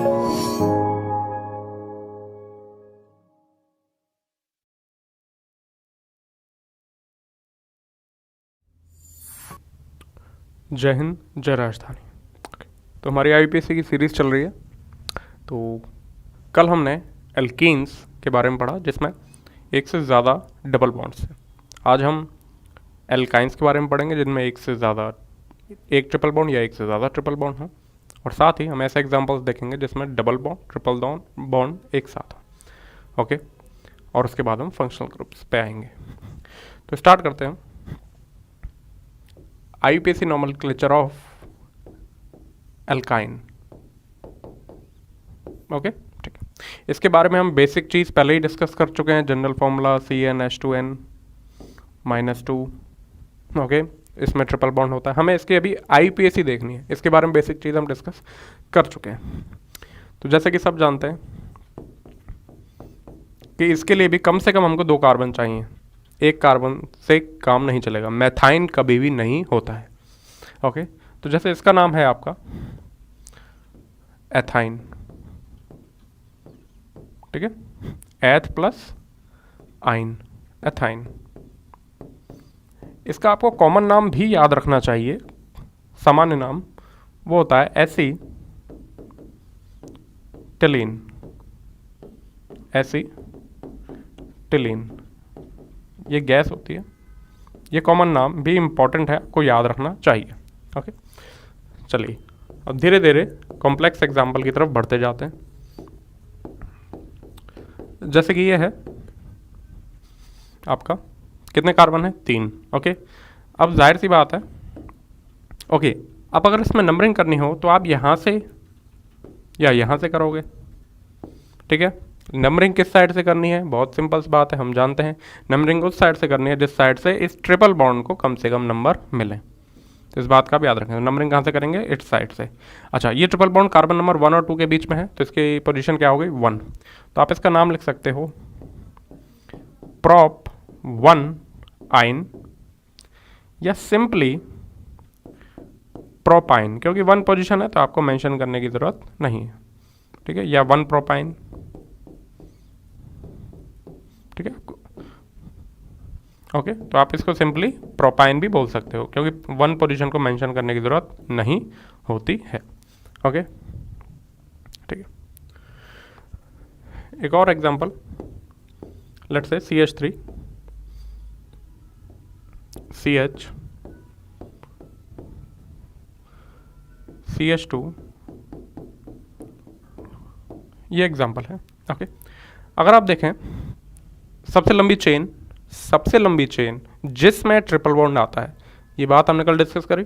जय हिंद, जय राजधानी। तो हमारी आईपीएससी की सीरीज़ चल रही है। तो कल हमने एल्कीन्स के बारे में पढ़ा जिसमें एक से ज़्यादा डबल बॉन्ड्स हैं। आज हम एल्काइंस के बारे में पढ़ेंगे जिनमें एक से ज़्यादा एक ट्रिपल बॉन्ड या एक से ज़्यादा ट्रिपल बॉन्ड हो, और साथ ही हम ऐसे एग्जांपल्स देखेंगे जिसमें डबल बॉन्ड ट्रिपल बॉन्ड एक साथ हो। ओके, और उसके बाद हम फंक्शनल ग्रुप्स पे आएंगे। तो स्टार्ट करते हैं। IPSC nomenclature of alkyne. Okay, ठीक है। इसके बारे में हम बेसिक चीज़ पहले ही डिस्कस कर चुके हैं। General formula CnH2n-2। ओके, इसमें ट्रिपल बॉन्ड होता है। हमें इसकी अभी आईपीएससी देखनी है, इसके बारे में बेसिक चीज़ हम डिस्कस कर चुके हैं। तो जैसे कि सब जानते हैं कि इसके लिए भी कम से कम हमको 2 कार्बन चाहिए। एक कार्बन से काम नहीं चलेगा, मैथाइन कभी भी नहीं होता है। ओके, तो जैसे इसका नाम है आपका एथाइन, ठीक है, एथ प्लस आइन, एथाइन। इसका आपको कॉमन नाम भी याद रखना चाहिए, सामान्य नाम, वो होता है एसीटिलीन। एसीटिलीन ये गैस होती है। ये कॉमन नाम भी इम्पॉर्टेंट है, आपको याद रखना चाहिए। ओके, चलिए अब धीरे धीरे कॉम्प्लेक्स एग्जाम्पल की तरफ बढ़ते जाते हैं। जैसे कि ये है आपका, कितने कार्बन है? 3। ओके, अब जाहिर सी बात है, ओके, अब अगर इसमें नंबरिंग करनी हो तो आप यहाँ से या यहाँ से करोगे, ठीक है। नंबरिंग किस साइड से करनी है? बहुत सिंपल सी बात है, हम जानते हैं नंबरिंग उस साइड से करनी है जिस साइड से इस ट्रिपल बॉन्ड को कम से कम नंबर मिले। तो इस बात का भी याद रखें, नंबरिंग कहाँ से करेंगे? इस साइड से। अच्छा, ये ट्रिपल बॉन्ड कार्बन नंबर 1 और 2 के बीच में है, तो इसकी पोजीशन क्या हो गई? 1। तो आप इसका नाम लिख सकते हो prop 1 आइन या सिंपली प्रोपाइन, क्योंकि 1 पोजीशन है तो आपको मेंशन करने की ज़रूरत नहीं है, ठीक है, या 1 प्रोपाइन, ठीक है। ओके, तो आप इसको सिंपली प्रोपाइन भी बोल सकते हो, क्योंकि 1 पोजीशन को मेंशन करने की ज़रूरत नहीं होती है। ओके, ठीक है। एक और example, let's say CH3 CH CH2, ये एग्जांपल है। ओके, अगर आप देखें सबसे लंबी चेन जिसमें ट्रिपल बॉन्ड आता है, ये बात हमने कल डिस्कस करी।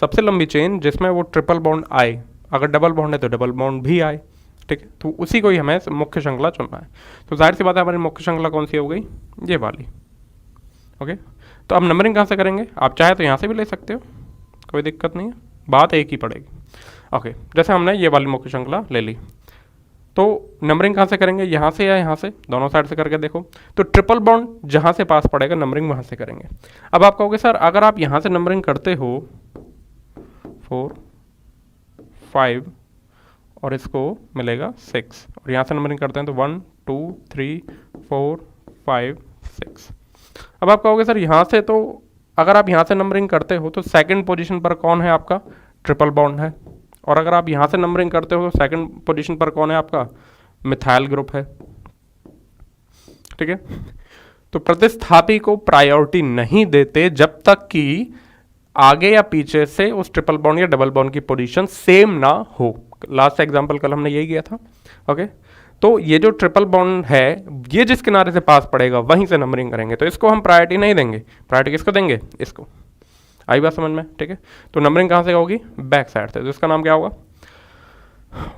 सबसे लंबी चेन जिसमें वो ट्रिपल बॉन्ड आए, अगर डबल बॉन्ड है तो डबल बॉन्ड भी आए, ठीक है, तो उसी को ही हमें मुख्य श्रृंखला चुनना है। तो जाहिर सी बात है हमारी मुख्य श्रृंखला कौन सी हो गई? ये वाली। ओके, तो अब नंबरिंग कहाँ से करेंगे? आप चाहे तो यहाँ से भी ले सकते हो, कोई दिक्कत नहीं है, बात एक ही पड़ेगी। ओके, जैसे हमने ये वाली मुख्य श्रृंखला ले ली, तो नंबरिंग कहाँ से करेंगे? यहाँ से या यहाँ से? दोनों साइड से करके देखो। तो ट्रिपल बॉन्ड जहाँ से पास पड़ेगा नंबरिंग वहाँ से करेंगे। अब आप कहोगे सर अगर आप यहाँ से नंबरिंग करते हो 4 5 और इसको मिलेगा 6, और यहाँ से नंबरिंग करते हैं तो 1 2 3 4 5 6। अब आप कहोगे सर यहाँ से, तो अगर आप यहाँ से नंबरिंग करते हो तो सेकंड पोजीशन पर कौन है आपका? ट्रिपल बॉन्ड है। और अगर आप यहाँ से नंबरिंग करते हो तो सेकंड पोजीशन पर कौन है आपका? मिथाइल ग्रुप है, ठीक है। तो प्रतिस्थापी को प्रायोरिटी नहीं देते जब तक कि आगे या पीछे से उस ट्रिपल बॉन्ड या डबल बॉन्ड की पोजीशन सेम ना हो। लास्ट एग्जांपल कल हमने यही किया था। ओके, तो ये जो ट्रिपल बॉन्ड है ये जिस किनारे से पास पड़ेगा वहीं से नंबरिंग करेंगे, तो इसको हम प्रायोरिटी नहीं देंगे। प्रायोरिटी किसको देंगे? इसको। आई बात समझ में? ठीक है, तो नंबरिंग कहाँ से होगी? बैक साइड से। तो इसका नाम क्या होगा?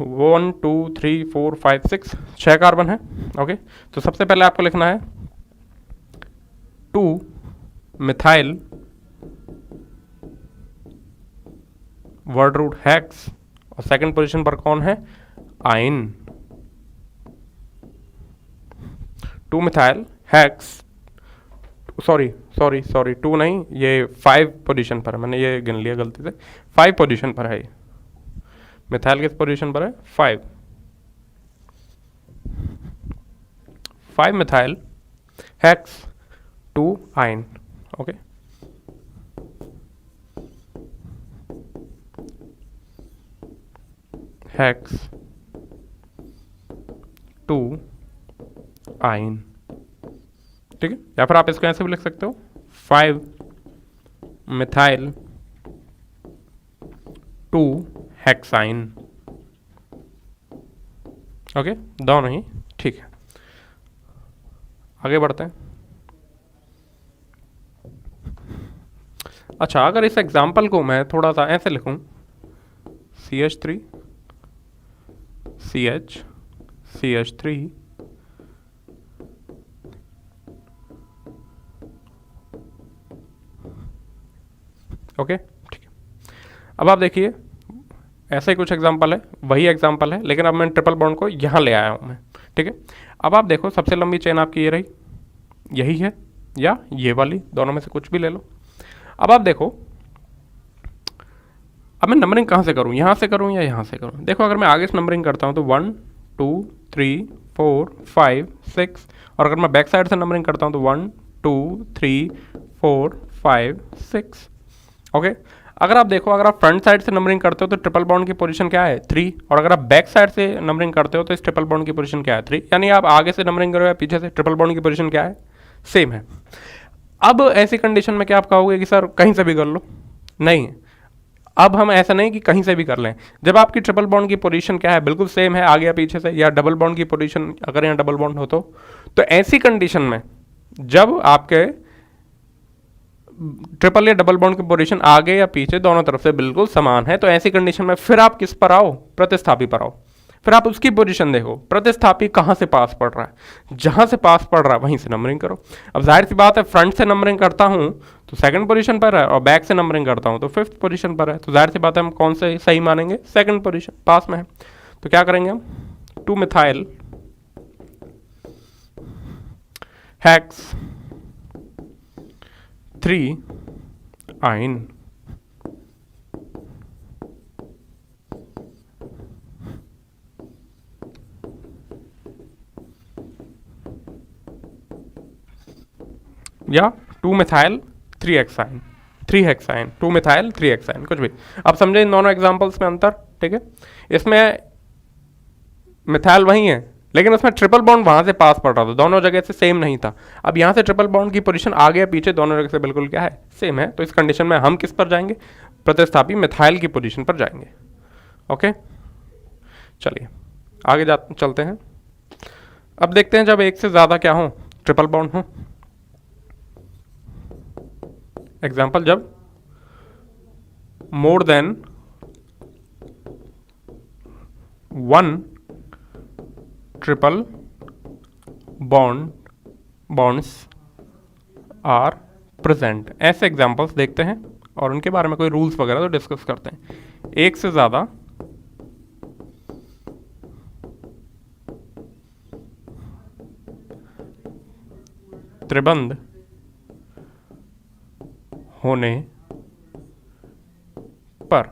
1 2 3 4 5 6, 6 कार्बन है। ओके, तो सबसे पहले आपको लिखना है 2 मिथाइल वर्ड रूट हेक्स, और सेकंड पोजीशन पर कौन है? आइन। 2 मिथाइल हेक्स, सॉरी 2 नहीं, ये 5 पोजीशन पर है, मैंने ये गिन लिया गलती से, 5 पोजीशन पर है ये। मिथाइल किस पोजीशन पर है? 5। 5 मिथाइल हेक्स 2 आइन। ओके, हेक्स 2 आइन, ठीक है। या फिर आप इसको ऐसे भी लिख सकते हो 5 मिथाइल 2 हेक्साइन। ओके, दोनों ही ठीक है। आगे बढ़ते हैं। अच्छा, अगर इस एग्जाम्पल को मैं थोड़ा सा ऐसे लिखूं CH3 CH CH3 ओके, ठीक है। अब आप देखिए ऐसा ही कुछ एग्जाम्पल है, वही एग्जाम्पल है, लेकिन अब मैं ट्रिपल बॉन्ड को यहाँ ले आया हूँ मैं, ठीक है। अब आप देखो सबसे लंबी चेन आपकी ये रही, यही है, या ये वाली, दोनों में से कुछ भी ले लो। अब आप देखो, अब मैं नंबरिंग कहाँ से करूँ, यहाँ से करूँ या यहाँ से करूँ? देखो अगर मैं आगे से नंबरिंग करता हूँ तो 1 2 3 4 5 6, और अगर मैं बैक साइड से नंबरिंग करता हूँ तो 1 2 3 4 5 6। ओके, अगर आप देखो, अगर आप फ्रंट साइड से नंबरिंग करते हो तो ट्रिपल बॉन्ड की पोजीशन क्या है 3, और अगर आप बैक साइड से नंबरिंग करते हो तो इस ट्रिपल बॉन्ड की पोजीशन क्या है 3, यानी आप आगे से नंबरिंग करो या पीछे से, ट्रिपल बॉन्ड की पोजीशन क्या है, सेम है। अब ऐसी कंडीशन में क्या आप कहोगे कि सर कहीं से भी कर लो? नहीं, अब हम ऐसा नहीं कि कहीं से भी कर लें। जब आपकी ट्रिपल बॉन्ड की पोजीशन क्या है, बिल्कुल सेम है आगे या पीछे से, या डबल बॉन्ड की पोजीशन अगर यहाँ डबल बॉन्ड हो तो ऐसी कंडीशन में जब आपके ट्रिपल या डबल बॉन्ड की पोजीशन आगे या पीछे दोनों तरफ से बिल्कुल समान है, तो ऐसी कंडीशन में फिर आप किस पर आओ, प्रतिस्थापी पर आओ। फिर आप उसकी पोजीशन देखो, प्रतिस्थापी कहाँ से पास पड़ रहा है, जहाँ से पास पड़ रहा है वहीं से नंबरिंग करो। अब जाहिर सी बात है, फ्रंट से नंबरिंग करता हूँ तो सेकंड पोजीशन पर है, और बैक से नंबरिंग करता हूँ तो फिफ्थ पोजीशन पर है, तो जाहिर सी बात है हम कौन से सही मानेंगे, सेकंड पोजीशन पास में है। तो क्या करेंगे हम, 2 मिथाइल हेक्स 3 आइन। या 2 methyl 3 hexyne, 3 hexyne, 2 methyl 3 hexyne, कुछ भी। आप समझे इन दोनों एग्जांपल्स में अंतर, ठीक है। इसमें मिथाइल वही है, लेकिन उसमें ट्रिपल बॉन्ड वहां से पास पड़ रहा था, दोनों जगह से सेम नहीं था। अब यहाँ से ट्रिपल बॉन्ड की पोजीशन आगे या पीछे दोनों जगह से बिल्कुल क्या है, सेम है। तो इस कंडीशन में हम किस पर जाएंगे, प्रतिस्थापी मिथाइल की पोजीशन पर जाएंगे। ओके, चलिए आगे चलते हैं। अब देखते हैं जब एक से ज़्यादा क्या हो, ट्रिपल बॉन्ड हो। एग्जाम्पल, जब more than 1 triple bonds are present, ऐसे एग्जाम्पल्स देखते हैं और उनके बारे में कोई रूल्स वगैरह तो डिस्कस करते हैं। एक से ज़्यादा त्रिबंध होने पर,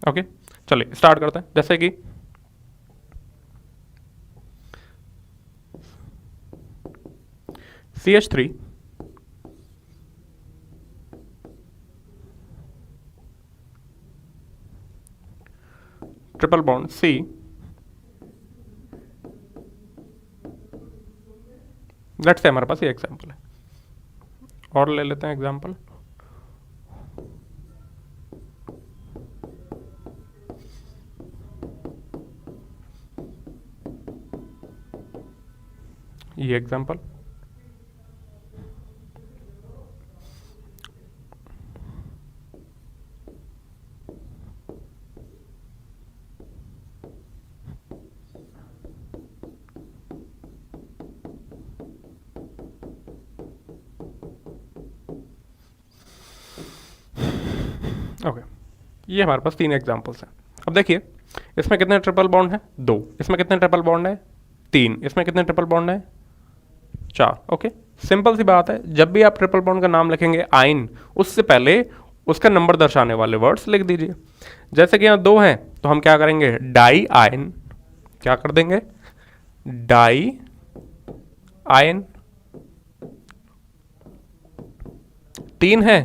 ओके चलिए स्टार्ट करते हैं। जैसे कि CH3 triple bond C, let's say हमारे पास ये एग्जाम्पल है, और ले लेते हैं एग्जाम्पल। ये एग्जाम्पल, ओके ये हमारे पास 3 एग्जाम्पल्स हैं। अब देखिए इसमें कितने ट्रिपल बॉन्ड है, 2, इसमें कितने ट्रिपल बॉन्ड है, 3, इसमें कितने ट्रिपल बॉन्ड है, 4। ओके, सिंपल सी बात है, जब भी आप ट्रिपल बॉन्ड का नाम लिखेंगे आइन, उससे पहले उसका नंबर दर्शाने वाले वर्ड्स लिख दीजिए। जैसे कि यहाँ 2 हैं तो हम क्या करेंगे, डाई आइन, क्या कर देंगे, डाई आयन, 3 है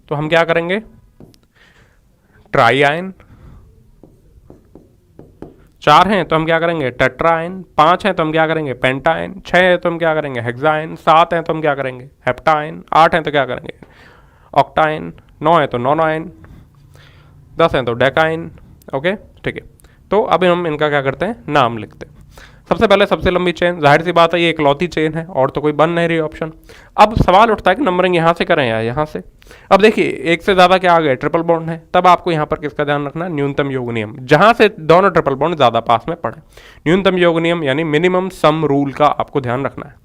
तो हम क्या करेंगे, ट्राई आयन, 4 हैं तो हम क्या करेंगे, टेट्रा आयन, 5 हैं तो हम क्या करेंगे, पेंटा आयन, 6 है तो हम क्या करेंगे, हेक्सा आयन, 7 हैं तो हम क्या करेंगे, हेप्टा आयन, 8 हैं तो क्या करेंगे, ऑक्टा आयन, 9 है तो नॉन आयन, 10 हैं तो डेका आयन। ओके ठीक है, तो अब हम इनका क्या करते हैं, नाम लिखते हैं। सबसे पहले सबसे लंबी चेन, जाहिर सी बात है ये इकलौती चेन है और तो कोई बन नहीं रही ऑप्शन। अब सवाल उठता है कि नंबरिंग यहाँ से करें या यहाँ से। अब देखिए एक से ज़्यादा क्या आ गए, ट्रिपल बॉन्ड है, तब आपको यहाँ पर किसका ध्यान रखना है, न्यूनतम योग नियम, जहाँ से दोनों ट्रिपल बॉन्ड ज़्यादा पास में पड़े। न्यूनतम योग नियम यानी मिनिमम सम रूल का आपको ध्यान रखना है।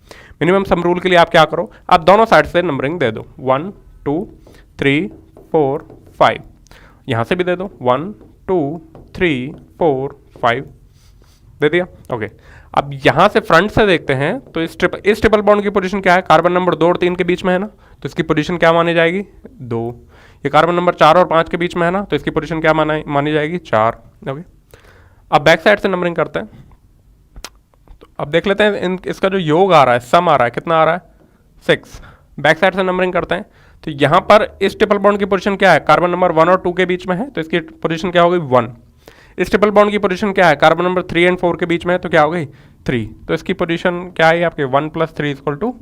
मिनिमम सम रूल के लिए आप क्या करो, आप दोनों साइड से नंबरिंग दे दो, 1 2 3 4 5, यहाँ से भी दे दो 1 2 3 4 5, दे दिया। ओके अब यहाँ से फ्रंट से देखते हैं तो इस ट्रिपल बॉन्ड की पोजीशन क्या है, कार्बन नंबर 2 और 3 के बीच में है ना, तो इसकी पोजीशन क्या मानी जाएगी, 2। ये कार्बन नंबर 4 और 5 के बीच में है ना, तो इसकी पोजीशन क्या मानी जाएगी, 4। ओके अब बैक साइड से नंबरिंग करते हैं, तो अब देख लेते हैं इसका जो योग आ रहा है, सम आ रहा है, कितना आ रहा है, 6। बैक साइड से नंबरिंग करते हैं तो यहाँ पर इस ट्रिपल बॉन्ड की पोजीशन क्या है, कार्बन नंबर 1 और 2 के बीच में है, तो इसकी पोजीशन क्या होगी, 1। इस ट्रिपल बॉन्ड की पोजीशन क्या है, कार्बन नंबर 3 एंड 4 के बीच में है, तो क्या हो गई, 3। तो इसकी पोजीशन क्या है आपके, 1 + 3 =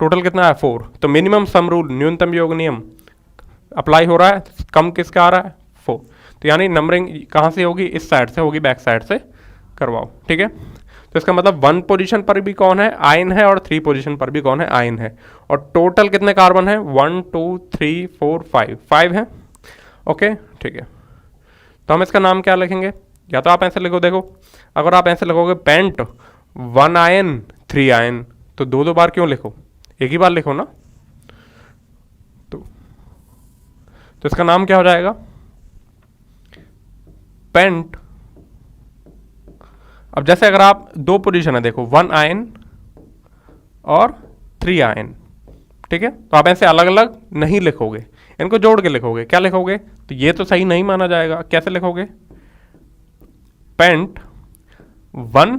टोटल कितना है, 4। तो मिनिमम सम रूल, न्यूनतम योग नियम अप्लाई हो रहा है, कम किसका आ रहा है, 4। तो यानी नंबरिंग कहाँ से होगी, इस साइड से होगी, बैक साइड से करवाओ। ठीक है, तो इसका मतलब 1 पोजीशन पर भी कौन है, आयन है, और 3 पोजीशन पर भी कौन है, आयन है। और टोटल कितने कार्बन है, 1 2 3 4 5 है। ओके ठीक है, तो हम इसका नाम क्या लिखेंगे, या तो आप ऐसे लिखो, देखो अगर आप ऐसे लिखोगे पेंट 1 आयन 3 आयन, तो 2 बार क्यों लिखो, एक ही बार लिखो ना। तो इसका नाम क्या हो जाएगा, पेंट। अब जैसे अगर आप 2 पोजीशन है, देखो 1 आयन और 3 आयन, ठीक है, तो आप ऐसे अलग अलग नहीं लिखोगे, इनको जोड़ के लिखोगे। क्या लिखोगे, तो ये तो सही नहीं माना जाएगा, कैसे लिखोगे, पेंट 1,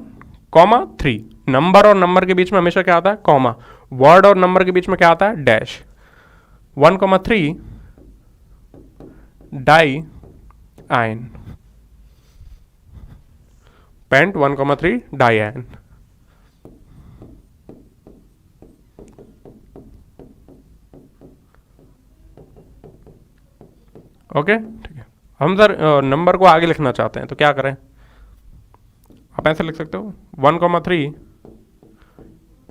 3, नंबर और नंबर के बीच में हमेशा क्या आता है, कॉमा, वर्ड और नंबर के बीच में क्या आता है, dash, 1, 3 di ion, pent 1, 3 di ion. Okay ठीक है, हम सर नंबर को आगे लिखना चाहते हैं तो क्या करें, आप ऐसे लिख सकते हो 1, 3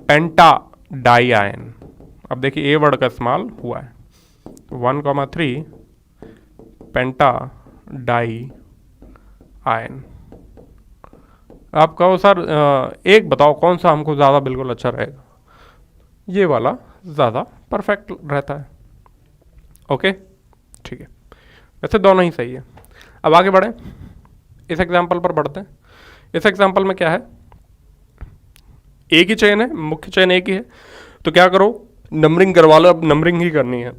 पेंटा डाई आयन। अब देखिए ए वर्ड का इस्तेमाल हुआ है, 1, 3 पेंटा डाई आयन। आप कहो सर एक बताओ कौन सा हमको ज़्यादा बिल्कुल अच्छा रहेगा, ये वाला ज़्यादा परफेक्ट रहता है। ओके ठीक है, वैसे दोनों ही सही है। अब आगे बढ़ें, इस एग्जाम्पल पर बढ़ते हैं। इस एग्जाम्पल में क्या है, एक ही चेन है, मुख्य चेन एक ही है, तो क्या करो, नंबरिंग करवा लो। अब नंबरिंग ही करनी है,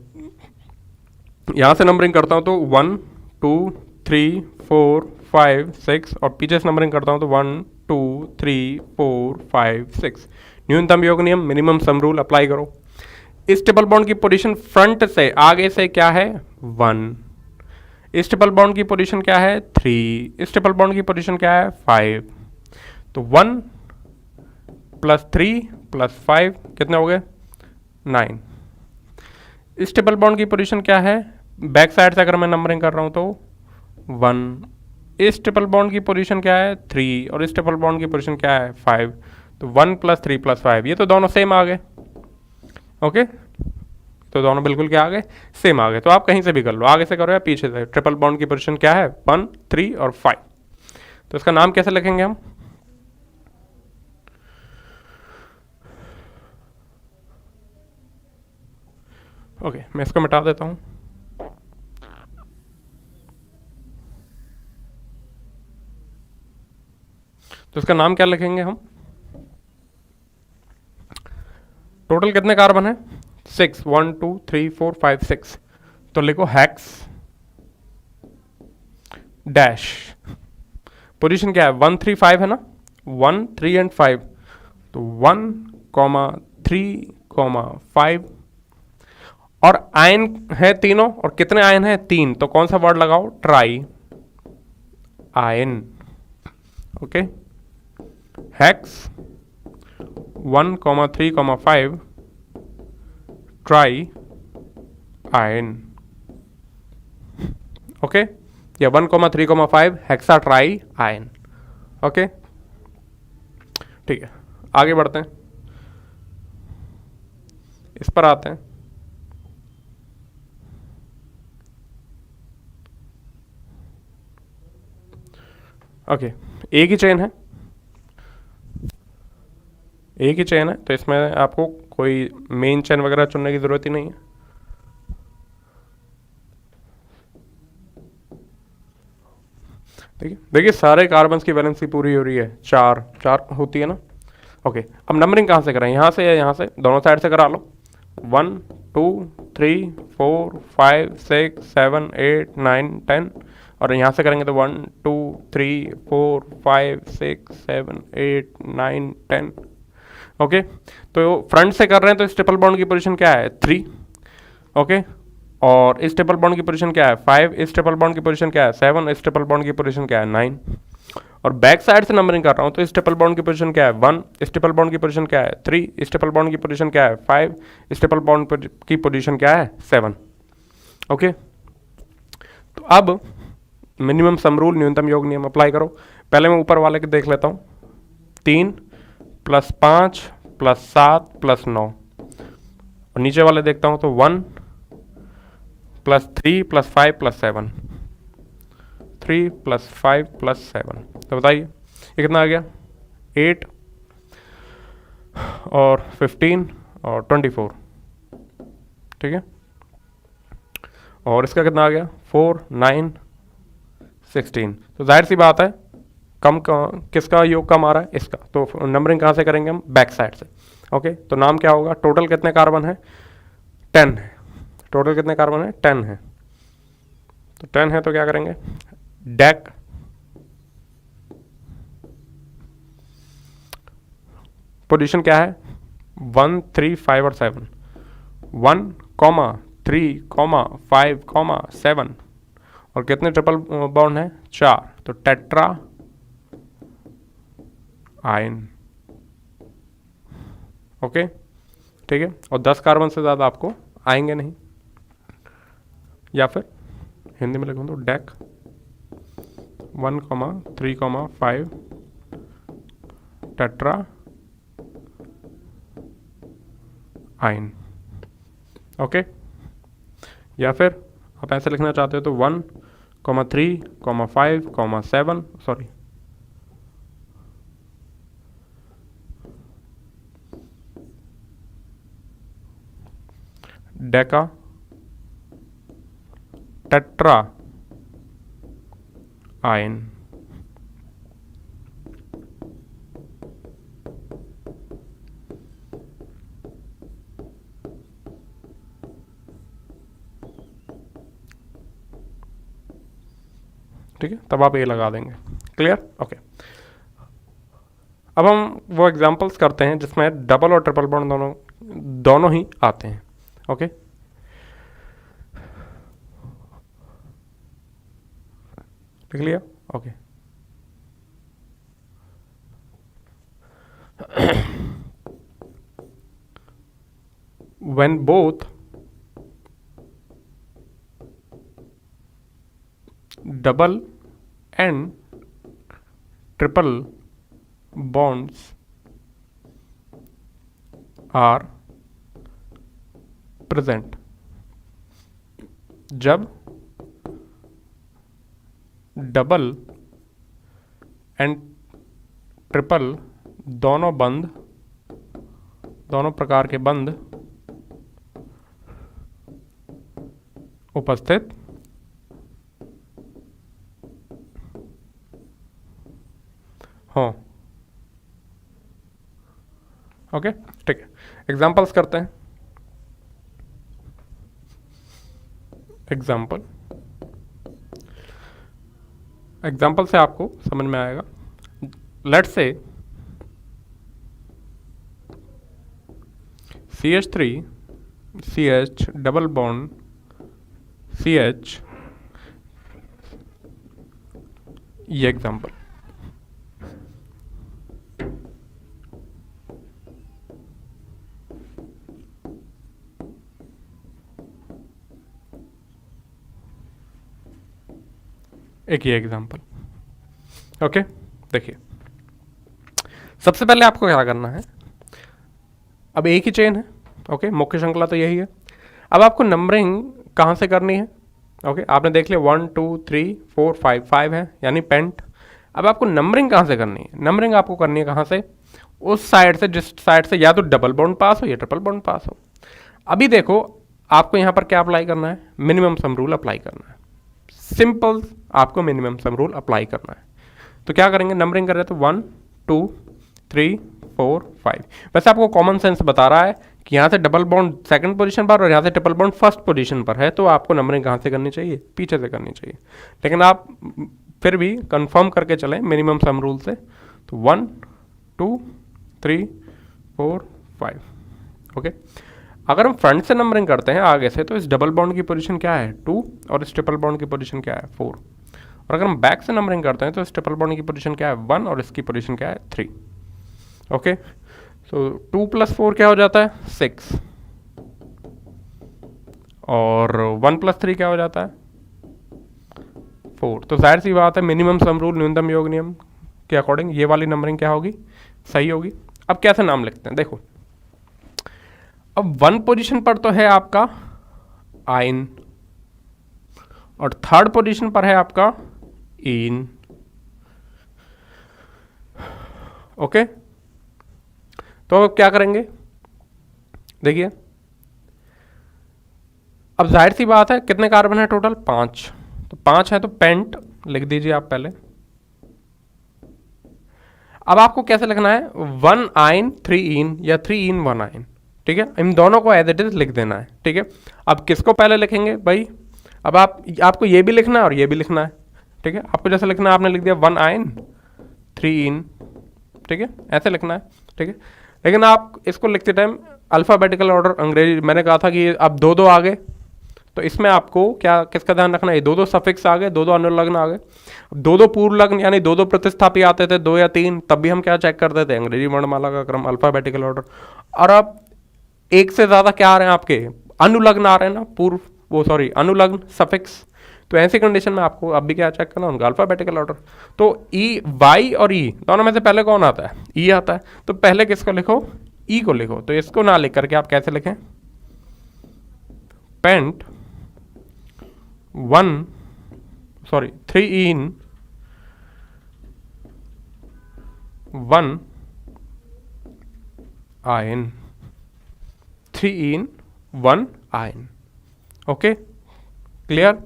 यहाँ से नंबरिंग करता हूँ तो 1 2 3 4 5 6, और पीछे से नंबरिंग करता हूँ तो 1 2 3 4 5 6। न्यूनतम योग नियम, मिनिमम सम रूल अप्लाई करो। इस ट्रिपल बॉन्ड की पोजीशन फ्रंट से आगे से क्या है, 1। इस ट्रिपल बॉन्ड की पोजीशन क्या है, 3। इस ट्रिपल बॉन्ड की पोजीशन क्या है, 5। तो 1 + 3 + 5 कितने हो गए, 9। इस ट्रिपल बॉन्ड की पोजीशन क्या है, बैक साइड से अगर मैं नंबरिंग कर रहा हूं तो 1। इस ट्रिपल बॉन्ड की पोजीशन क्या है, 3, और इस ट्रिपल बॉन्ड की पोजीशन क्या है, 5। तो 1 + 3 + 5, ये तो दोनों सेम आ गए। ओके, तो दोनों बिल्कुल क्या आ गए, सेम आ गए। तो आप कहीं से भी कर लो, आगे से करो या पीछे से। ट्रिपल बॉन्ड की पोजीशन क्या है, 1 3 और 5। तो इसका नाम कैसे लिखेंगे हम, ओके मैं इसको मिटा देता हूं। तो इसका नाम क्या लिखेंगे हम, टोटल कितने कार्बन है, 6, 1 2 3 4 5 6। तो लिखो हेक्स डैश, पोजीशन क्या है, 1 3 5 है ना, 1 3 एंड 5, तो 1,3,5 और आयन है तीनों, और कितने आयन है? 3। तो कौन सा वर्ड लगाओ? Try ion. Okay, hex 1,3,5 try ion. Okay, या 1,3,5 हेक्सा ट्राई आयन। ओके, ठीक है, आगे बढ़ते हैं, इस पर आते हैं। ओके, एक ही चेन है, एक ही चेन है, तो इसमें आपको कोई मेन चेन वगैरह चुनने की ज़रूरत ही नहीं है। ठीक है, देखिए सारे कार्बन की वैलेंसी पूरी हो रही है, 4 4 होती है ना। ओके, अब नंबरिंग कहाँ से करें? यहाँ से या यहाँ से? दोनों साइड से करा लो। 1 2 3 4 5 6 7 8 9 10, और यहाँ से करेंगे तो 1 2 3 4 5 6 7 8 9 10। ओके, तो फ्रंट से कर रहे हैं तो इस ट्रिपल बॉन्ड की पोजीशन क्या है? 3। ओके, और इस ट्रिपल बॉन्ड की पोजीशन क्या है? 5। इस ट्रिपल बॉन्ड की पोजीशन क्या है? 7। इस ट्रिपल बॉन्ड की पोजीशन क्या है? 9। और बैक साइड से नंबरिंग कर रहा हूँ तो इस ट्रिपल बॉन्ड की पोजीशन क्या है? 1। इस ट्रिपल बॉन्ड की पोजीशन क्या है? 3। इस ट्रिपल बॉन्ड की पोजीशन क्या है? 5। इस ट्रिपल बॉन्ड की पोजीशन क्या है? 7। ओके, तो अब मिनिमम सम रूल, न्यूनतम योग नियम अप्लाई करो। पहले मैं ऊपर वाले के देख लेता हूँ। 3 + 5 + 7 + 9, और नीचे वाले देखता हूँ तो 1 + 3 + 5 + 7, 3 + 5 + 7। तो बताइए ये कितना आ गया? 8 और 15 और 24। ठीक है, और इसका कितना आ गया? 4 9 16। तो जाहिर सी बात है किसका योग कम आ रहा है? इसका। तो नंबरिंग कहाँ से करेंगे हम? बैक साइड से। ओके, तो नाम क्या होगा? टोटल कितने कार्बन है? 10 है। टोटल कितने कार्बन है? 10 है। तो 10 है तो क्या करेंगे? डेक पोजीशन क्या है? 1 3 5 और 7। 1, 3, 5, 7, और कितने ट्रिपल बॉन्ड है? 4। तो टेट्रा आयन। ओके, ठीक है, और 10 कार्बन से ज़्यादा आपको आएंगे नहीं, या फिर हिंदी में लिखूँ तो डेक 1, 3, 5 टेट्रा आयन। ओके, या फिर आप ऐसे लिखना चाहते हो तो 1, 3, 5, 7, सॉरी, डेका टेट्रा आयन। ठीक है, तब आप ये लगा देंगे। क्लियर? ओके, अब हम वो एग्जांपल्स करते हैं जिसमें डबल और ट्रिपल बॉन्ड दोनों ही आते हैं। ओके, लिख लिया? Okay, when both double and triple bonds are present, जब डबल एंड ट्रिपल दोनों प्रकार के बंध उपस्थित हों। ओके, ठीक है, एग्जांपल्स करते हैं। एग्जाम्पल से आपको समझ में आएगा। Let's say CH3 CH double bond CH, ये एग्जांपल। एक ये एग्जांपल। ओके, देखिए सबसे पहले आपको क्या करना है, अब एक ही चेन है, ओके, मुख्य श्रृंखला तो यही है। अब आपको नंबरिंग कहाँ से करनी है, ओके, आपने देख लिया 1 2 3 4 5 5 है यानी पेंट। अब आपको नंबरिंग कहाँ से करनी है, नंबरिंग आपको करनी है कहाँ से, उस साइड से जिस साइड से या तो डबल बॉन्ड पास हो या ट्रिपल बॉन्ड पास हो। अभी देखो आपको यहाँ पर क्या अप्लाई करना है, मिनिमम सम रूल अप्लाई करना है। सिंपल, आपको मिनिमम सम रूल अप्लाई करना है। तो क्या करेंगे, नंबरिंग कर रहे हैं तो 1 2 3 4 5। वैसे आपको कॉमन सेंस बता रहा है कि यहाँ से डबल बॉन्ड सेकंड पोजीशन पर और यहाँ से ट्रिपल बॉन्ड फर्स्ट पोजीशन पर है, तो आपको नंबरिंग कहाँ से करनी चाहिए, पीछे से करनी चाहिए। लेकिन आप फिर भी कंफर्म करके चलें मिनिमम सम रूल से। तो 1 2 3 4 5। ओके, अगर हम फ्रंट से नंबरिंग करते हैं आगे से, तो इस डबल बॉन्ड की पोजीशन क्या है 2 और इस ट्रिपल बॉन्ड की पोजीशन क्या है 4। और अगर हम बैक से नंबरिंग करते हैं तो इस ट्रिपल बॉन्ड की पोजीशन क्या है 1 और इसकी पोजीशन क्या है 3। ओके, सो 2 + 4 क्या हो जाता है 6 और 1 + 3 क्या हो जाता है 4। तो जाहिर सी बात है मिनिमम सम रूल न्यूनतम योग नियम के अकॉर्डिंग ये वाली नंबरिंग क्या होगी, सही होगी। अब कैसे नाम लिखते हैं, देखो अब 1 पोजीशन पर तो है आपका आइन और थर्ड पोजीशन पर है आपका इन। ओके, तो अब क्या करेंगे, देखिए अब जाहिर सी बात है कितने कार्बन है टोटल 5, तो 5 है तो पेंट लिख दीजिए आप पहले। अब आपको कैसे लिखना है 1 आइन 3 इन या 3 इन 1 आइन, ठीक है, इन दोनों को एज इट इज लिख देना है, ठीक है। अब किसको पहले लिखेंगे भाई, अब आपको ये भी लिखना है और ये भी लिखना है, ठीक है। आपको जैसे लिखना है आपने लिख दिया 1 आइन 3 इन, ठीक है, ऐसे लिखना है, ठीक है। लेकिन आप इसको लिखते टाइम अल्फ़ाबेटिकल ऑर्डर अंग्रेजी, मैंने कहा था कि अब 2 2 आ गए, तो इसमें आपको क्या किसका ध्यान रखना है, 2 2 सफिक्स आ गए, 2 2 अनुलग्न आ गए। 2 2 पूर्व लग्न यानी 2 2 प्रतिस्थापी आते थे 2 या 3, तब भी हम क्या चेक करते थे अंग्रेजी वर्णमाला का क्रम अल्फ़ाबेटिकल ऑर्डर। और अब एक से ज़्यादा क्या आ रहे हैं आपके अनुलग्न आ रहे हैं ना, पूर्व वो सॉरी अनुलग्न सफिक्स, तो ऐसी कंडीशन में आपको अब भी क्या चेक करना, उनका अल्फ़ाबेटिकल ऑर्डर। तो ई वाई और ई दोनों में से पहले कौन आता है, ई आता है, तो पहले किसको लिखो, ई को लिखो। तो इसको ना लिख करके आप कैसे लिखें, पेंट 3 इन 1 आयन, 3 इन 1 आयन। ओके, क्लियर,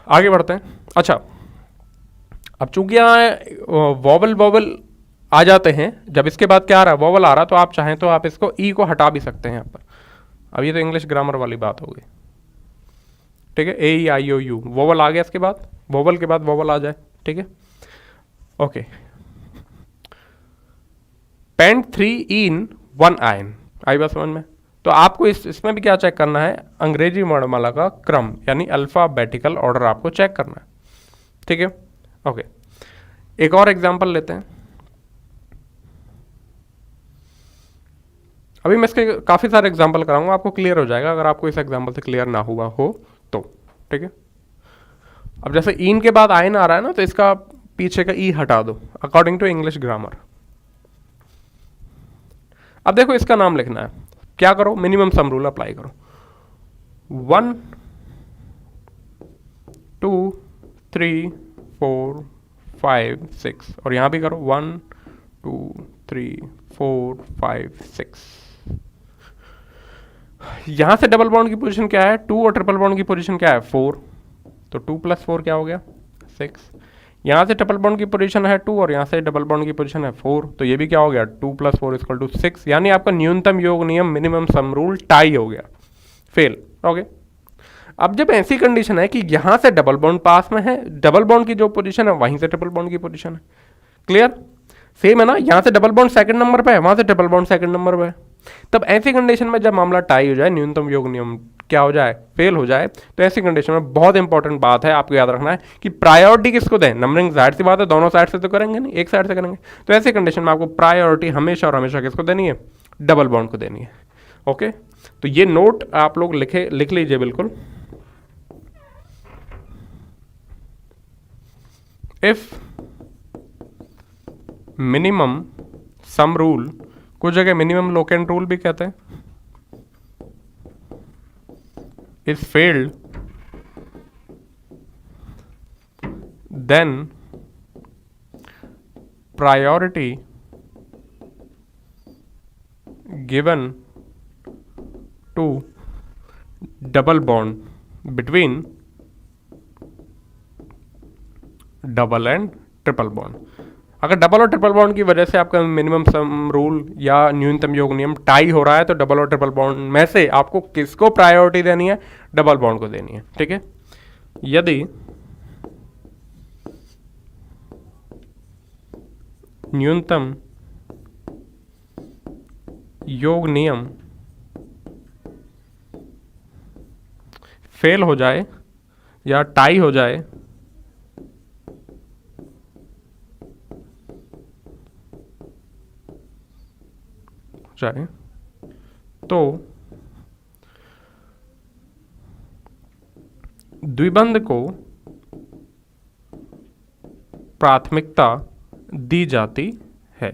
आगे बढ़ते हैं। अच्छा, अब चूंकि यहाँ वॉवल आ जाते हैं, जब इसके बाद क्या आ रहा है वॉवल आ रहा है, तो आप चाहें तो आप इसको ई को हटा भी सकते हैं यहाँ पर। अब ये तो इंग्लिश ग्रामर वाली बात हो गई, ठीक है, ए ई आई ओ यू वॉवल आ गया, इसके बाद वॉवल के बाद वॉवल आ जाए, ठीक है। ओके, पेंट 3 इन 1 आयन, आई बात समझ में। तो आपको इसमें भी क्या चेक करना है, अंग्रेजी वर्णमाला का क्रम यानी अल्फ़ाबेटिकल ऑर्डर आपको चेक करना है, ठीक है। ओके, एक और एग्जांपल लेते हैं। अभी मैं इसके काफ़ी सारे एग्जांपल कराऊंगा, आपको क्लियर हो जाएगा अगर आपको इस एग्जांपल से क्लियर ना हुआ हो तो, ठीक है। अब जैसे इन के बाद आयन आ रहा है ना, तो इसका पीछे का ई हटा दो अकॉर्डिंग टू इंग्लिश ग्रामर। अब देखो इसका नाम लिखना है, क्या करो, मिनिमम सम रूल अप्लाई करो, 1 2 3 4 5 6 और यहां भी करो 1 2 3 4 5 6। यहां से डबल बॉन्ड की पोजीशन क्या है 2 और ट्रिपल बॉन्ड की पोजीशन क्या है 4, तो 2 + 4 क्या हो गया 6। यहाँ से ट्रिपल बॉन्ड की पोजीशन है 2 और यहाँ से डबल बॉन्ड की पोजीशन है 4, तो ये भी क्या हो गया 2 + 4 = 6, यानी आपका न्यूनतम योग नियम मिनिमम सम रूल टाई हो गया, फेल। ओके, अब जब ऐसी कंडीशन है कि यहाँ से डबल बॉन्ड पास में है, डबल बॉन्ड की जो पोजीशन है वहीं से ट्रिपल बॉन्ड की पोजीशन है, क्लियर। सेम है ना, यहाँ से डबल बॉन्ड सेकंड नंबर पे है, वहाँ से ट्रिपल बॉन्ड सेकंड नंबर पे है। तब ऐसी कंडीशन में जब मामला टाई हो जाए, न्यूनतम योग नियम क्या हो जाए, फेल हो जाए, तो ऐसी कंडीशन में बहुत इंपॉर्टेंट बात है आपको याद रखना है कि प्रायोरिटी किसको दें। नंबरिंग जाहिर सी बात है दोनों साइड से तो करेंगे नहीं, एक साइड से करेंगे। तो ऐसी कंडीशन में आपको प्रायोरिटी हमेशा और हमेशा किसको देनी है, डबल बॉन्ड को देनी है। ओके, तो ये नोट आप लोग लिख लीजिए बिल्कुल। इफ मिनिमम सम रूल, कुछ जगह मिनिमम लोकेंट रूल भी कहते हैं, is failed, then priority given to double bond between double and triple bond. अगर डबल और ट्रिपल बॉन्ड की वजह से आपका मिनिमम सम रूल या न्यूनतम योग नियम टाई हो रहा है, तो डबल और ट्रिपल बॉन्ड में से आपको किसको प्रायोरिटी देनी है, डबल बॉन्ड को देनी है। ठीक है, यदि न्यूनतम योग नियम फेल हो जाए या टाई हो जाए, तो द्विबंध को प्राथमिकता दी जाती है।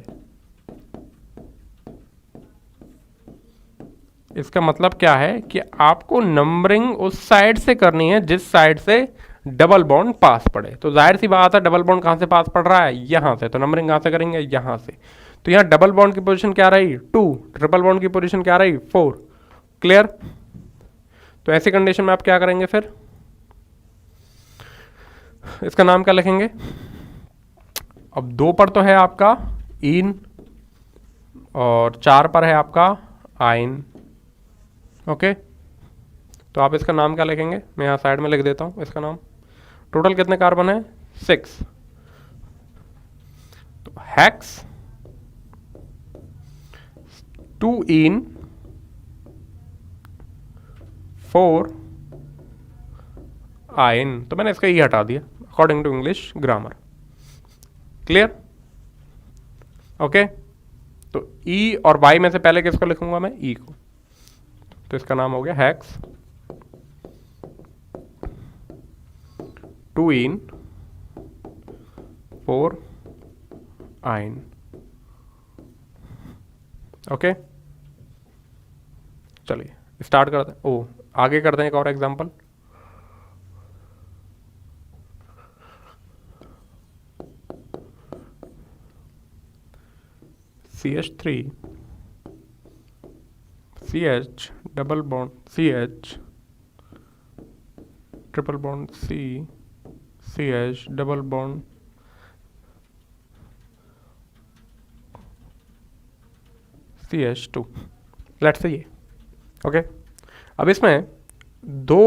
इसका मतलब क्या है कि आपको नंबरिंग उस साइड से करनी है जिस साइड से डबल बॉन्ड पास पड़े। तो जाहिर सी बात है डबल बॉन्ड कहां से पास पड़ रहा है, यहां से, तो नंबरिंग कहां से करेंगे, यहां से। तो यहाँ डबल बॉन्ड की पोजीशन क्या रही 2, ट्रिपल बॉन्ड की पोजीशन क्या रही 4। क्लियर। तो ऐसी कंडीशन में आप क्या करेंगे, फिर इसका नाम क्या लिखेंगे। अब 2 पर तो है आपका इन और 4 पर है आपका आइन। ओके, तो आप इसका नाम क्या लिखेंगे, मैं यहाँ साइड में लिख देता हूँ इसका नाम। टोटल कितने कार्बन है 6। तो हेक्स 2 इन 4 आइन। तो मैंने इसका ई हटा दिया according to English grammar. Clear. Okay, तो ई और वाई में से पहले किसको लिखूंगा मैं, ई को। तो इसका नाम हो गया हेक्स 2 इन 4 आइन। ओके, चलिए स्टार्ट करते हैं। ओ, आगे करते हैं एक और example. CH3 CH double bond CH triple bond C CH double bond CH2। Let's say ये ओके। अब इसमें 2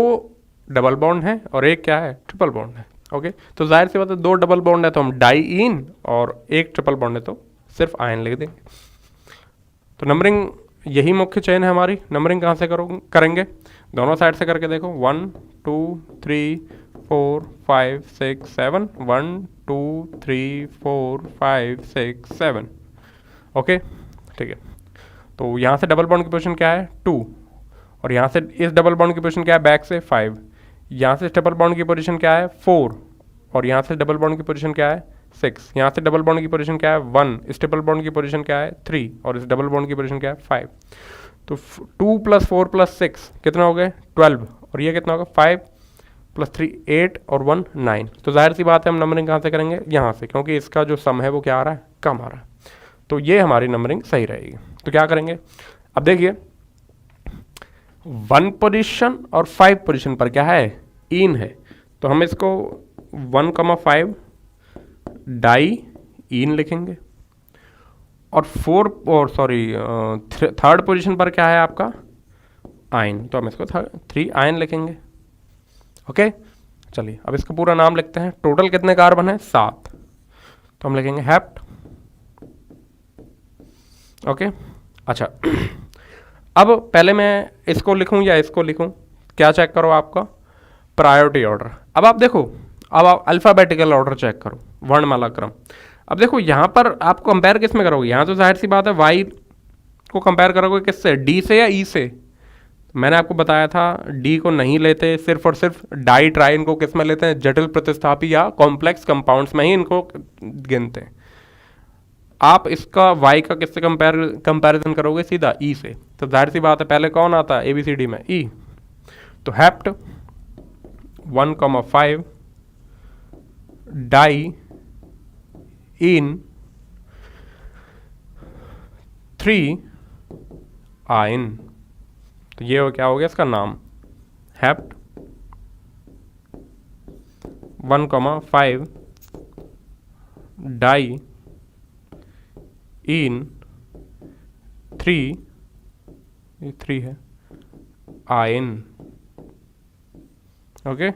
डबल बॉन्ड है और एक क्या है, ट्रिपल बॉन्ड है। ओके, तो जाहिर सी बात है 2 डबल बॉन्ड है तो हम डाई इन, और एक ट्रिपल बॉन्ड है तो सिर्फ आयन लिख देंगे। तो नंबरिंग यही मुख्य चयन है हमारी। नंबरिंग कहाँ से करेंगे, दोनों साइड से करके देखो। 1 2 3 4 5 6 7 1 2 3 4 5 6 7। ओके, ठीक है। तो यहाँ से डबल बॉन्ड की पोजीशन क्या है 2, और यहाँ से इस डबल बॉन्ड की पोजीशन क्या है बैक से 5, यहाँ से ट्रिपल बॉन्ड की पोजीशन क्या है 4, और यहाँ से डबल बॉन्ड की पोजीशन क्या है 6, यहाँ से डबल बॉन्ड की पोजीशन क्या है 1, इस ट्रिपल बॉन्ड की पोजीशन क्या है 3, और इस डबल बॉन्ड की पोजीशन क्या है 5। तो 2 + 4 + 6 कितना हो गए 12, और ये कितना होगा 5 + 3 8 और 1 9। तो जाहिर सी बात है हम नंबरिंग कहाँ से करेंगे, यहाँ से, क्योंकि इसका जो सम है वो क्या आ रहा है, कम आ रहा है। तो ये हमारी नंबरिंग सही रहेगी। तो क्या करेंगे, अब देखिए 1 पोजीशन और 5 पोजीशन पर क्या है, इन है, तो हम इसको 1,5 डाई इन लिखेंगे, और 4 और सॉरी थर्ड पोजीशन पर क्या है आपका आइन, तो हम इसको 3 आइन लिखेंगे। ओके, चलिए अब इसका पूरा नाम लिखते हैं। टोटल कितने कार्बन है 7, तो हम लिखेंगे हेप्ट ओके। अच्छा अब पहले मैं इसको लिखूं या इसको लिखूं, क्या चेक करो आपका प्रायोरिटी ऑर्डर। अब आप देखो, अब आप अल्फ़ाबेटिकल ऑर्डर चेक करो, वर्णमाला क्रम। अब देखो यहाँ पर आप कंपेयर किस में करोगे, यहाँ तो जाहिर सी बात है वाई को कंपेयर करोगे किससे, डी से या ई से। मैंने आपको बताया था डी को नहीं लेते, सिर्फ और सिर्फ डाई ट्राई इनको किस में लेते हैं, जटिल प्रतिस्थापी या कॉम्प्लेक्स कंपाउंड्स में ही इनको गिनते हैं। आप इसका y का किससे कंपैरिजन करोगे, सीधा ई से। तो जाहिर सी बात है पहले कौन आता है ABCD में, ई। तो हेप्ट 1,5 डाई इन 3 आइन। तो ये क्या हो गया इसका नाम, हेप्ट 1,5 डाई इन 3, ये 3 है, आयन। Okay,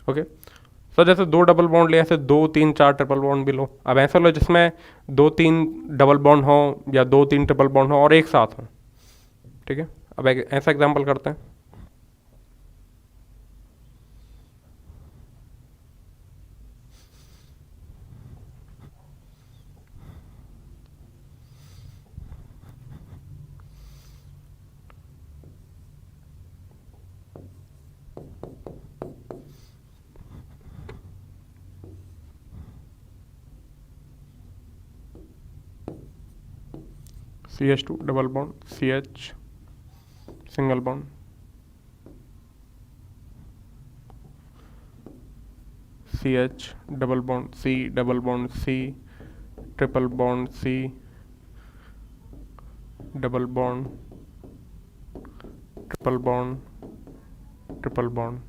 okay. तो जैसे 2 डबल बॉन्ड ले, ऐसे 2, 3, 4 ट्रिपल बॉन्ड भी लो। अब ऐसा लो जिसमें 2, 3 डबल बॉन्ड हो या 2, 3 ट्रिपल बॉन्ड हो और एक साथ हो, ठीक है। अब ऐसा एग्जांपल करते हैं। CH2 double bond, CH single bond, CH double bond, C double bond, C triple bond, C double bond, triple bond, triple bond,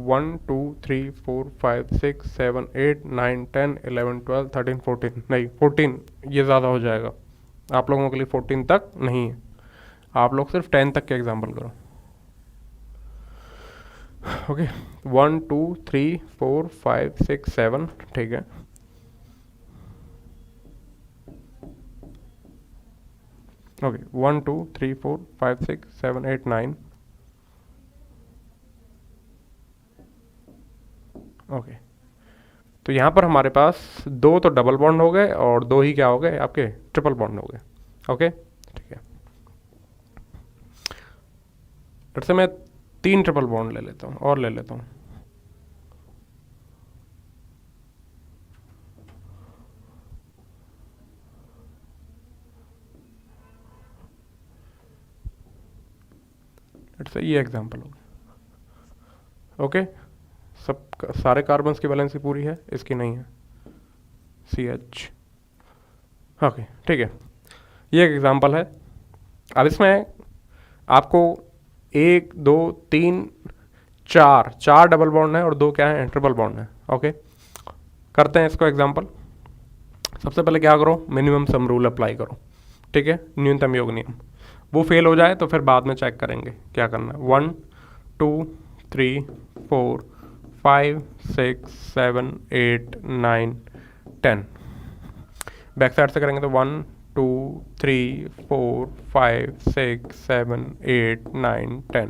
1 2 3 4 5 6 7 8 9 10 11 12 13 14, नहीं 14 ये ज़्यादा हो जाएगा आप लोगों के लिए, 14 तक नहीं है, आप लोग सिर्फ 10 तक के एग्जाम्पल करो। ओके, 1 2 3 4 5 6 7, ठीक है। ओके, 1 2 3 4 5 6 7 8 9। ओके, तो यहाँ पर हमारे पास 2 तो डबल बॉन्ड हो गए और 2 ही क्या हो गए आपके ट्रिपल बॉन्ड हो गए। ओके, ठीक है। फिर से मैं 3 ट्रिपल बॉन्ड ले लेता हूँ और ले लेता हूँ। फिर से ये एग्जाम्पल हो गया। ओके, सब सारे कार्बन्स की वैलेंसी पूरी है, इसकी नहीं है, CH। ओके, ठीक है, ये एक एग्जांपल है। अब इसमें आपको 1 2 3 4 डबल बॉन्ड है और 2 क्या है ट्रिपल बॉन्ड है। ओके, करते हैं इसको एग्जांपल। सबसे पहले क्या करो, मिनिमम सम रूल अप्लाई करो, ठीक है, न्यूनतम योग नियम। वो फेल हो जाए तो फिर बाद में चेक करेंगे क्या करना है। 1 2 3 4 5 6 7 8 9 10। बैक साइड से करेंगे तो 1 2 3 4 5 6 7 8 9 10।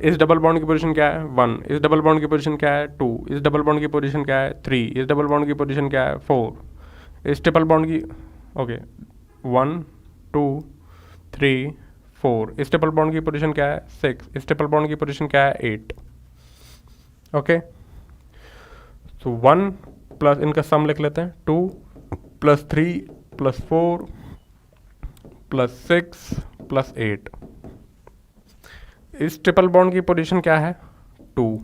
इस डबल बॉन्ड की पोजीशन क्या है 1, इस डबल बॉन्ड की पोजीशन क्या है 2, इस डबल बॉन्ड की पोजीशन क्या है 3, इस डबल बॉन्ड की पोजीशन क्या है 4, इस ट्रिपल बॉन्ड की ओके 1 2 3 4, इस ट्रिपल बॉन्ड की पोजीशन क्या है 6, इस ट्रिपल बॉन्ड की पोजीशन क्या है 8। ओके, तो 1 प्लस इनका सम लिख लेते हैं, 2 प्लस 3 प्लस 4 प्लस 6 प्लस 8। इस ट्रिपल बॉन्ड की पोजीशन क्या है 2,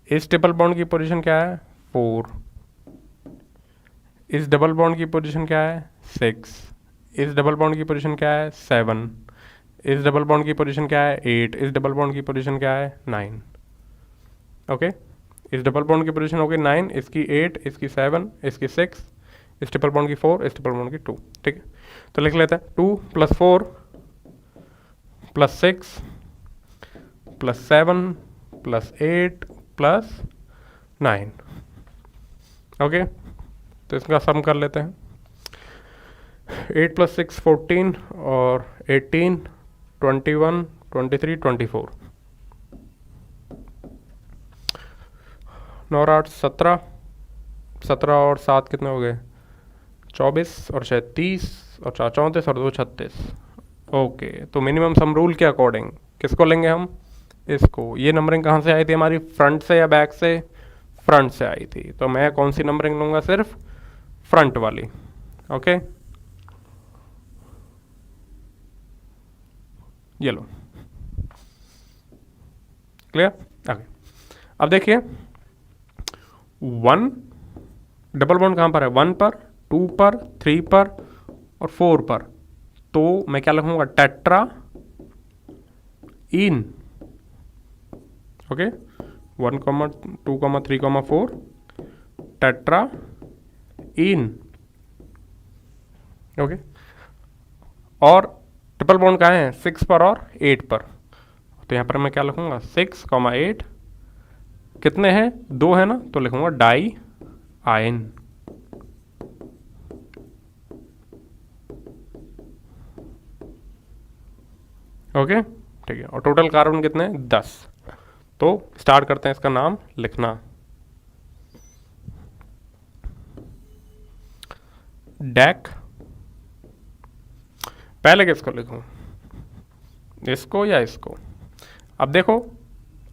इस ट्रिपल बॉन्ड की पोजीशन क्या है 4, इस डबल बॉन्ड की पोजीशन क्या है 6, इस डबल बॉन्ड की पोजीशन क्या है 7, इस डबल बॉन्ड की पोजीशन क्या है 8, इस डबल बॉन्ड की पोजीशन क्या है 9। ओके, इस डबल बॉन्ड की पोजीशन हो गई 9, इसकी 8, इसकी 7, इसकी 6, इस ट्रिपल बॉन्ड की 4, इस ट्रिपल बॉन्ड की 2। ठीक है, तो लिख लेते हैं 2 प्लस 4 +6 +7 +8 +9। ओके, तो इसका सम कर लेते हैं। 8 + 6 14 और 18 21 23 24 9 और 8 17 17 और 7 कितने हो गए 24 और 6 30 और 4 34 और 2 36। ओके, तो मिनिमम सम रूल के अकॉर्डिंग किसको लेंगे हम, इसको। ये नंबरिंग कहाँ से आई थी हमारी, फ्रंट से या बैक से, फ्रंट से आई थी, तो मैं कौन सी नंबरिंग लूँगा, सिर्फ फ्रंट वाली। ओके, ये लो, क्लियर। आगे अब देखिए 1 डबल बॉन्ड कहाँ पर है, 1 पर, 2 पर, 3 पर और 4 पर, तो मैं क्या लिखूंगा, टेट्रा इन। ओके, 1, 2, 3, 4 टेट्रा इन। ओके, और ट्रिपल बॉन्ड कहाँ है, 6 पर और 8 पर, तो यहाँ पर मैं क्या लिखूंगा 6, 8 कितने हैं, 2 है ना, तो लिखूंगा डाई आयन। ओके, ठीक है, और टोटल कार्बन कितने हैं 10। तो स्टार्ट करते हैं इसका नाम लिखना। डेक, पहले किसको लिखूं, इसको या इसको। अब देखो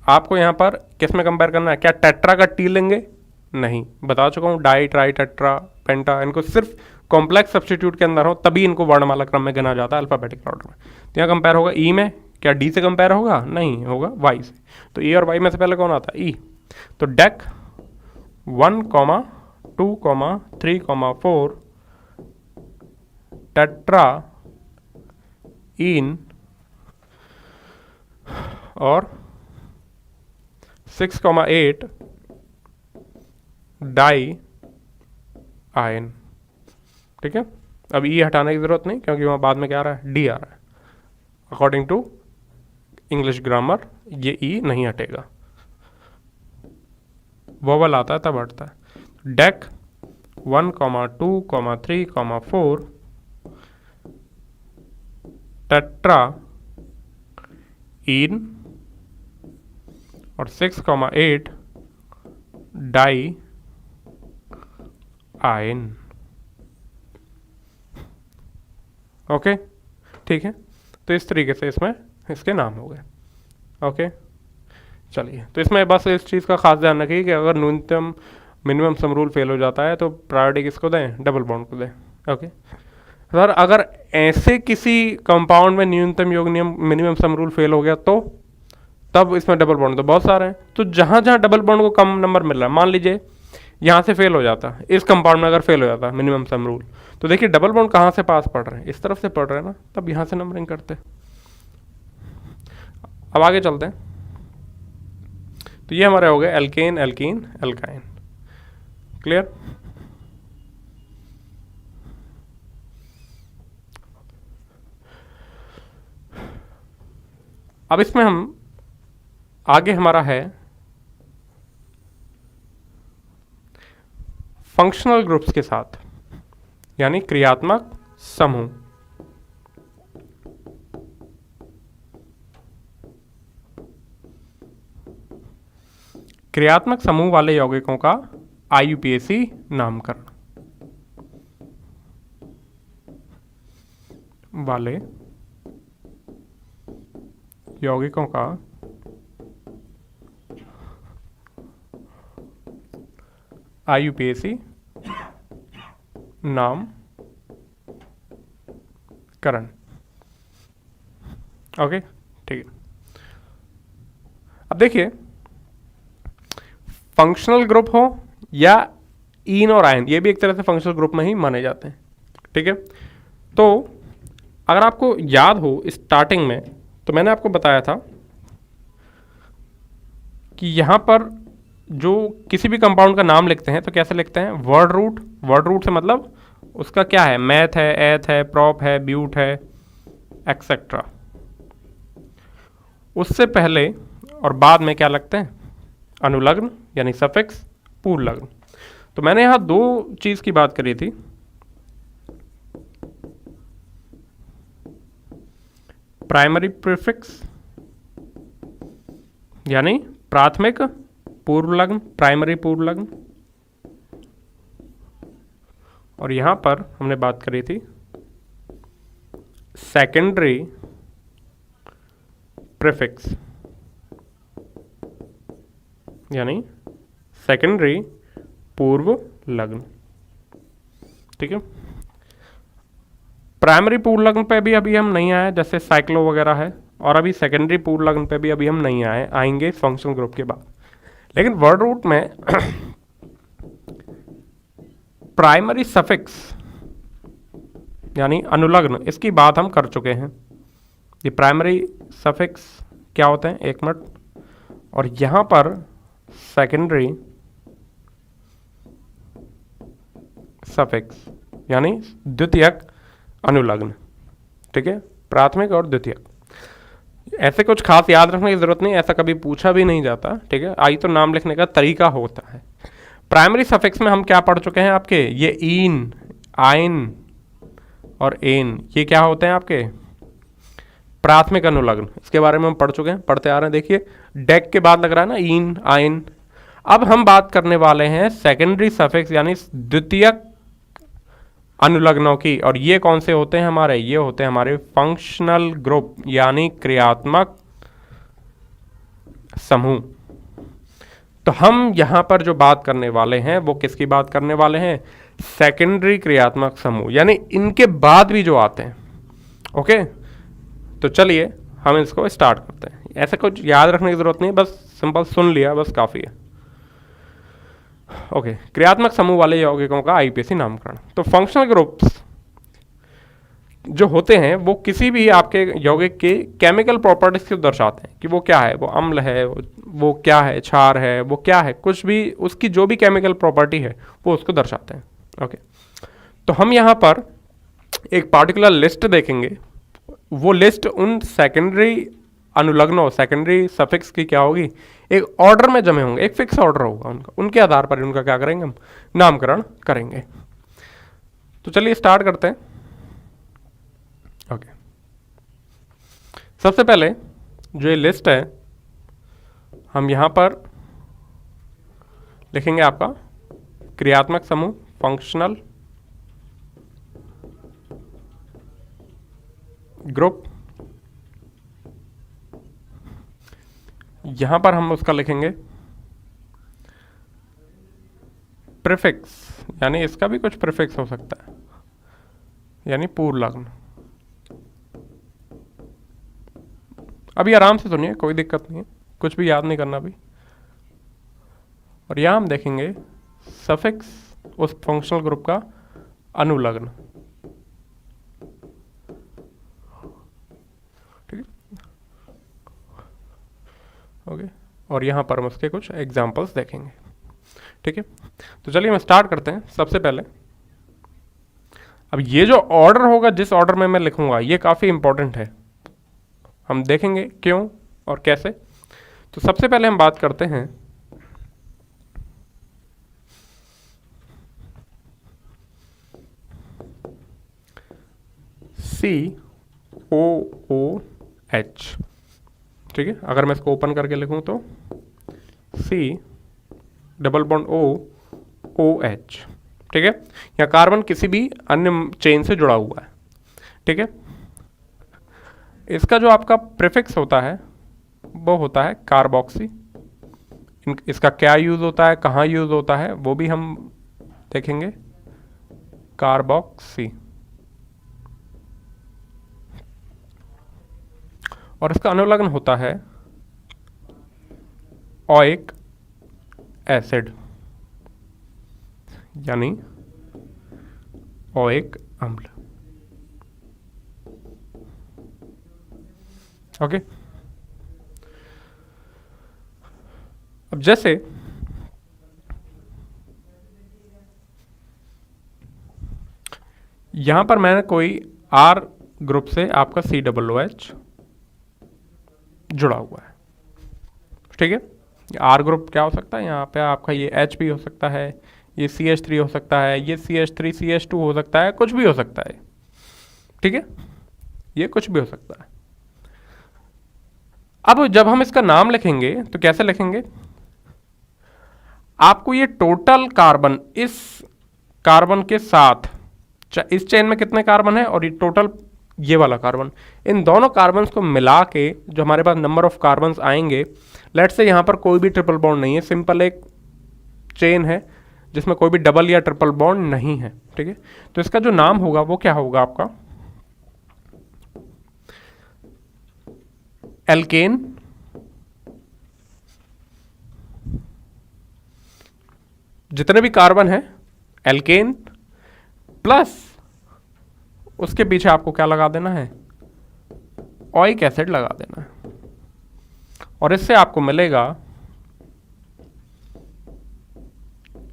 आपको यहाँ पर किस में कंपेयर करना है, क्या टेट्रा का टी लेंगे, नहीं, बता चुका हूँ, डाई ट्राई टेट्रा पेंटा, इनको सिर्फ कॉम्प्लेक्स सब्स्टिट्यूट के अंदर हो तभी इनको वर्णमाला क्रम में गिना जाता है, अल्फाबेटिक ऑर्डर में। तो यहाँ कंपेयर होगा ई में, क्या डी से कंपेयर होगा, नहीं होगा, वाई से। तो ई और वाई में से पहले कौन आता है, ई। तो डेक 1, 2, 3, 4 टेट्रा इन और 6, 8 डाई आयन। ठीक है, अब ई हटाने की जरूरत नहीं क्योंकि वहां बाद में क्या आ रहा है, डी आ रहा है। अकॉर्डिंग टू इंग्लिश ग्रामर ये ई नहीं हटेगा, वोवल आता है तब हटता है। डेक 1, 2, 3, 4 टेट्रा इन और 6, 8 डाई आयन। ओके, ठीक है, तो इस तरीके से इसमें इसके नाम हो गए। ओके, चलिए, तो इसमें बस इस चीज़ का खास ध्यान रखिए कि अगर न्यूनतम मिनिमम सम रूल फेल हो जाता है तो प्रायोरिटी किसको दें, डबल बॉन्ड को दें। ओके सर, अगर ऐसे किसी कंपाउंड में न्यूनतम योग नियम मिनिमम सम रूल फेल हो गया तो तब इसमें डबल बॉन्ड तो बहुत सारे हैं, तो जहाँ जहाँ डबल बॉन्ड को कम नंबर मिल रहा है, मान लीजिए यहाँ से फेल हो जाता, इस कंपाउंड में अगर फेल हो जाता मिनिमम सम रूल, तो देखिए डबल बॉन्ड कहाँ से पास पड़ रहे हैं, इस तरफ से पड़ रहे हैं ना, तब यहाँ से नंबरिंग करते। अब आगे चलते हैं, तो ये हमारे हो गए एल्केन, एल्कीन, एल्काइन। क्लियर। अब इसमें हम आगे हमारा है फंक्शनल ग्रुप्स के साथ, यानी क्रियात्मक समूह। क्रियात्मक समूह वाले यौगिकों का IUPAC नामकरण। वाले यौगिकों का IUPAC नामकरण। ओके, ठीक है। अब देखिए फंक्शनल ग्रुप हो या ईन और आयन, ये भी एक तरह से फंक्शनल ग्रुप में ही माने जाते हैं। ठीक है, तो अगर आपको याद हो स्टार्टिंग में, तो मैंने आपको बताया था कि यहाँ पर जो किसी भी कंपाउंड का नाम लिखते हैं तो कैसे लिखते हैं, वर्ड रूट। वर्ड रूट से मतलब उसका क्या है, मैथ है, एथ है, प्रॉप है, ब्यूट है, एक्सेट्रा। उससे पहले और बाद में क्या लगते हैं? अनुलग्न यानी सफिक्स, पूर्वलग्न। तो मैंने यहां दो चीज की बात करी थी, प्राइमरी प्रीफिक्स यानी प्राथमिक पूर्वलग्न, प्राइमरी पूर्वलग्न, और यहां पर हमने बात करी थी सेकेंडरी प्रीफिक्स यानी सेकेंडरी पूर्व लग्न। ठीक है, प्राइमरी पूर्व लग्न पे भी अभी हम नहीं आए, जैसे साइक्लो वगैरह है, और अभी सेकेंडरी पूर्व लग्न पे भी अभी हम नहीं आए, आएंगे फंक्शनल ग्रुप के बाद। लेकिन वर्ड रूट में प्राइमरी सफिक्स यानी अनुलग्न, इसकी बात हम कर चुके हैं। ये प्राइमरी सफिक्स क्या होते हैं, एक मिनट, और यहां पर सेकेंडरी सफिक्स यानी द्वितीयक अनुलग्न। ठीक है, प्राथमिक और द्वितीयक, ऐसे कुछ खास याद रखने की जरूरत नहीं, ऐसा कभी पूछा भी नहीं जाता। ठीक है, आई तो नाम लिखने का तरीका होता है। प्राइमरी सफिक्स में हम क्या पढ़ चुके हैं आपके, ये इन, आइन और एन, ये क्या होते हैं आपके प्राथमिक अनुलग्न। इसके बारे में हम पढ़ चुके हैं, पढ़ते आ रहे हैं। देखिए डेक के बाद लग रहा है ना इन, आइन। अब हम बात करने वाले हैं सेकेंडरी सफिक्स यानी द्वितीयक अनुलग्नों की, और ये कौन से होते हैं हमारे, ये होते हैं हमारे फंक्शनल ग्रुप यानी क्रियात्मक समूह। तो हम यहां पर जो बात करने वाले हैं वो किसकी बात करने वाले हैं, सेकेंडरी क्रियात्मक समूह, यानी इनके बाद भी जो आते हैं। ओके, तो चलिए हम इसको स्टार्ट करते हैं। ऐसा कुछ याद रखने की जरूरत नहीं है, बस सिंपल सुन लिया बस काफी है। ओके, क्रियात्मक समूह वाले यौगिकों का आईपीएसी नामकरण। तो फंक्शनल ग्रुप्स जो होते हैं वो किसी भी आपके यौगिक के केमिकल प्रॉपर्टीज को दर्शाते हैं कि वो क्या है, वो अम्ल है, वो क्या है, क्षार है, वो क्या है, कुछ भी उसकी जो भी केमिकल प्रॉपर्टी है वो उसको दर्शाते हैं। ओके, तो हम यहाँ पर एक पार्टिकुलर लिस्ट देखेंगे। वो लिस्ट उन सेकेंडरी अनुलग्नों, सेकेंडरी सफिक्स की क्या होगी, एक ऑर्डर में जमे होंगे, एक फिक्स ऑर्डर होगा उनका, उनके आधार पर उनका क्या करेंगे, हम नामकरण करेंगे। तो चलिए स्टार्ट करते हैं। ओके, सबसे पहले जो ये लिस्ट है हम यहां पर लिखेंगे आपका क्रियात्मक समूह, फंक्शनल ग्रुप। यहां पर हम उसका लिखेंगे प्रीफिक्स, यानी इसका भी कुछ प्रीफिक्स हो सकता है, यानी पूर्वलग्न। अभी आराम से सुनिए, कोई दिक्कत नहीं है, कुछ भी याद नहीं करना अभी। और यहां हम देखेंगे सफिक्स उस फंक्शनल ग्रुप का अनुलग्न। ठीक है, ओके, और यहां पर हम उसके कुछ एग्जांपल्स देखेंगे। ठीक है, तो चलिए हम स्टार्ट करते हैं। सबसे पहले अब ये जो ऑर्डर होगा, जिस ऑर्डर में मैं लिखूंगा, ये काफी इंपॉर्टेंट है, हम देखेंगे क्यों और कैसे। तो सबसे पहले हम बात करते हैं COOH। ठीक है, अगर मैं इसको ओपन करके लिखूं तो C डबल बॉन्ड OH। ठीक है, या कार्बन किसी भी अन्य चेन से जुड़ा हुआ है। ठीक है, इसका जो आपका प्रीफिक्स होता है वो होता है कार्बोक्सी। इसका क्या यूज होता है, कहाँ यूज होता है, वो भी हम देखेंगे, कार्बोक्सी। और इसका अनुलग्न होता है ओइक एसिड यानी ओइक अम्ल। ओके, अब जैसे यहां पर मैंने कोई R ग्रुप से आपका COOH जुड़ा हुआ है। ठीक है, आर ग्रुप क्या हो सकता है, यहाँ पे आपका ये एच भी हो सकता है, ये CH3 हो सकता है, ये CH3 CH2 हो सकता है, कुछ भी हो सकता है। ठीक है, ये कुछ भी हो सकता है। अब जब हम इसका नाम लिखेंगे तो कैसे लिखेंगे, आपको ये टोटल कार्बन, इस कार्बन के साथ, इस चेन में कितने कार्बन है और ये टोटल ये वाला कार्बन, इन दोनों कार्बन्स को मिला के जो हमारे पास नंबर ऑफ कार्बन्स आएंगे, लेट्स से यहाँ पर कोई भी ट्रिपल बॉन्ड नहीं है, सिंपल एक चेन है जिसमें कोई भी डबल या ट्रिपल बॉन्ड नहीं है। ठीक है, तो इसका जो नाम होगा वो क्या होगा आपका, एल्केन जितने भी कार्बन है एल्केन प्लस उसके पीछे आपको क्या लगा देना है, ओइक एसिड लगा देना है, और इससे आपको मिलेगा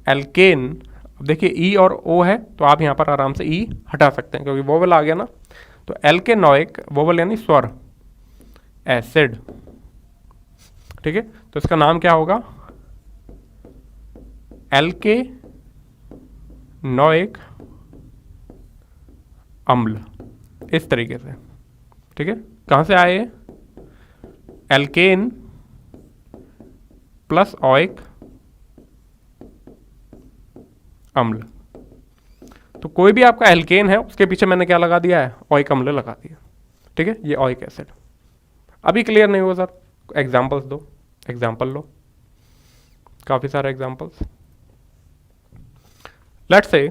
एल्केन। अब देखिए ई और ओ है तो आप यहां पर आराम से ई हटा सकते हैं क्योंकि वोवल आ गया ना, तो एल्केनोइक, वोवल यानी स्वर, एसिड। ठीक है, तो इसका नाम क्या होगा, एल्केनोइक अम्ल, इस तरीके से। ठीक है, कहां से आए, एल्केन प्लस ओइक अम्ल। तो कोई भी आपका एल्केन है उसके पीछे मैंने क्या लगा दिया है, ओइक अम्ल लगा दिया। ठीक है, ये ओइक एसिड। अभी क्लियर नहीं हुआ सर, एग्जांपल्स दो, एग्जांपल लो, काफी सारे एग्जांपल्स। लेट्स से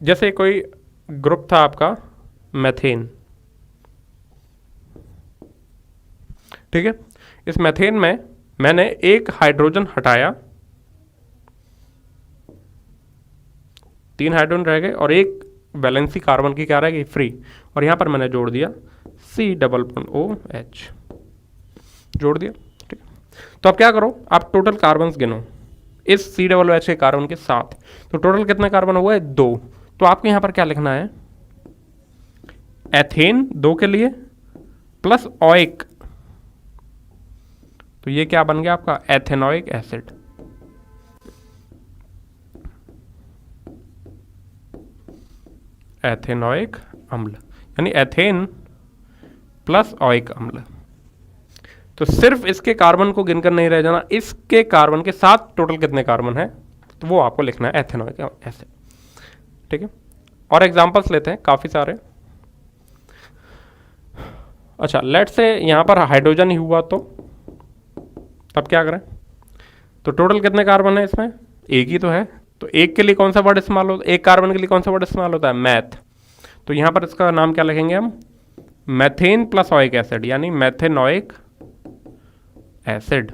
जैसे कोई ग्रुप था आपका मेथेन। ठीक है, इस मेथेन में मैंने एक हाइड्रोजन हटाया, 3 हाइड्रोजन रह गए और एक वैलेंसी कार्बन की क्या रह गई, फ्री, और यहां पर मैंने जोड़ दिया COOH जोड़ दिया। ठीक, तो अब क्या करो, आप टोटल कार्बन्स गिनो इस COOH के कार्बन के साथ, तो टोटल कितने कार्बन हुआ है, 2। तो आपको यहां पर क्या लिखना है, एथेन 2 के लिए प्लस ओइक, तो ये क्या बन गया आपका, एथेनोइक एसिड। एथेनोइक अम्ल यानी एथेन प्लस ओइक अम्ल। तो सिर्फ इसके कार्बन को गिनकर नहीं रह जाना, इसके कार्बन के साथ टोटल कितने कार्बन है तो वो आपको लिखना है, एथेनोइक एसिड। ठीक है, और एग्जांपल्स लेते हैं काफी सारे। अच्छा, लेट से यहां पर हाइड्रोजन ही हुआ तो तब क्या करें, तो टोटल कितने कार्बन है इसमें, एक ही तो है, तो एक के लिए कौन सा वर्ड इस्तेमाल होता है, एक कार्बन के लिए कौन सा वर्ड इस्तेमाल होता है, मैथ। तो यहां पर इसका नाम क्या लिखेंगे हम, मैथेन प्लस ओइक एसिड यानी मैथेनोइक एसिड।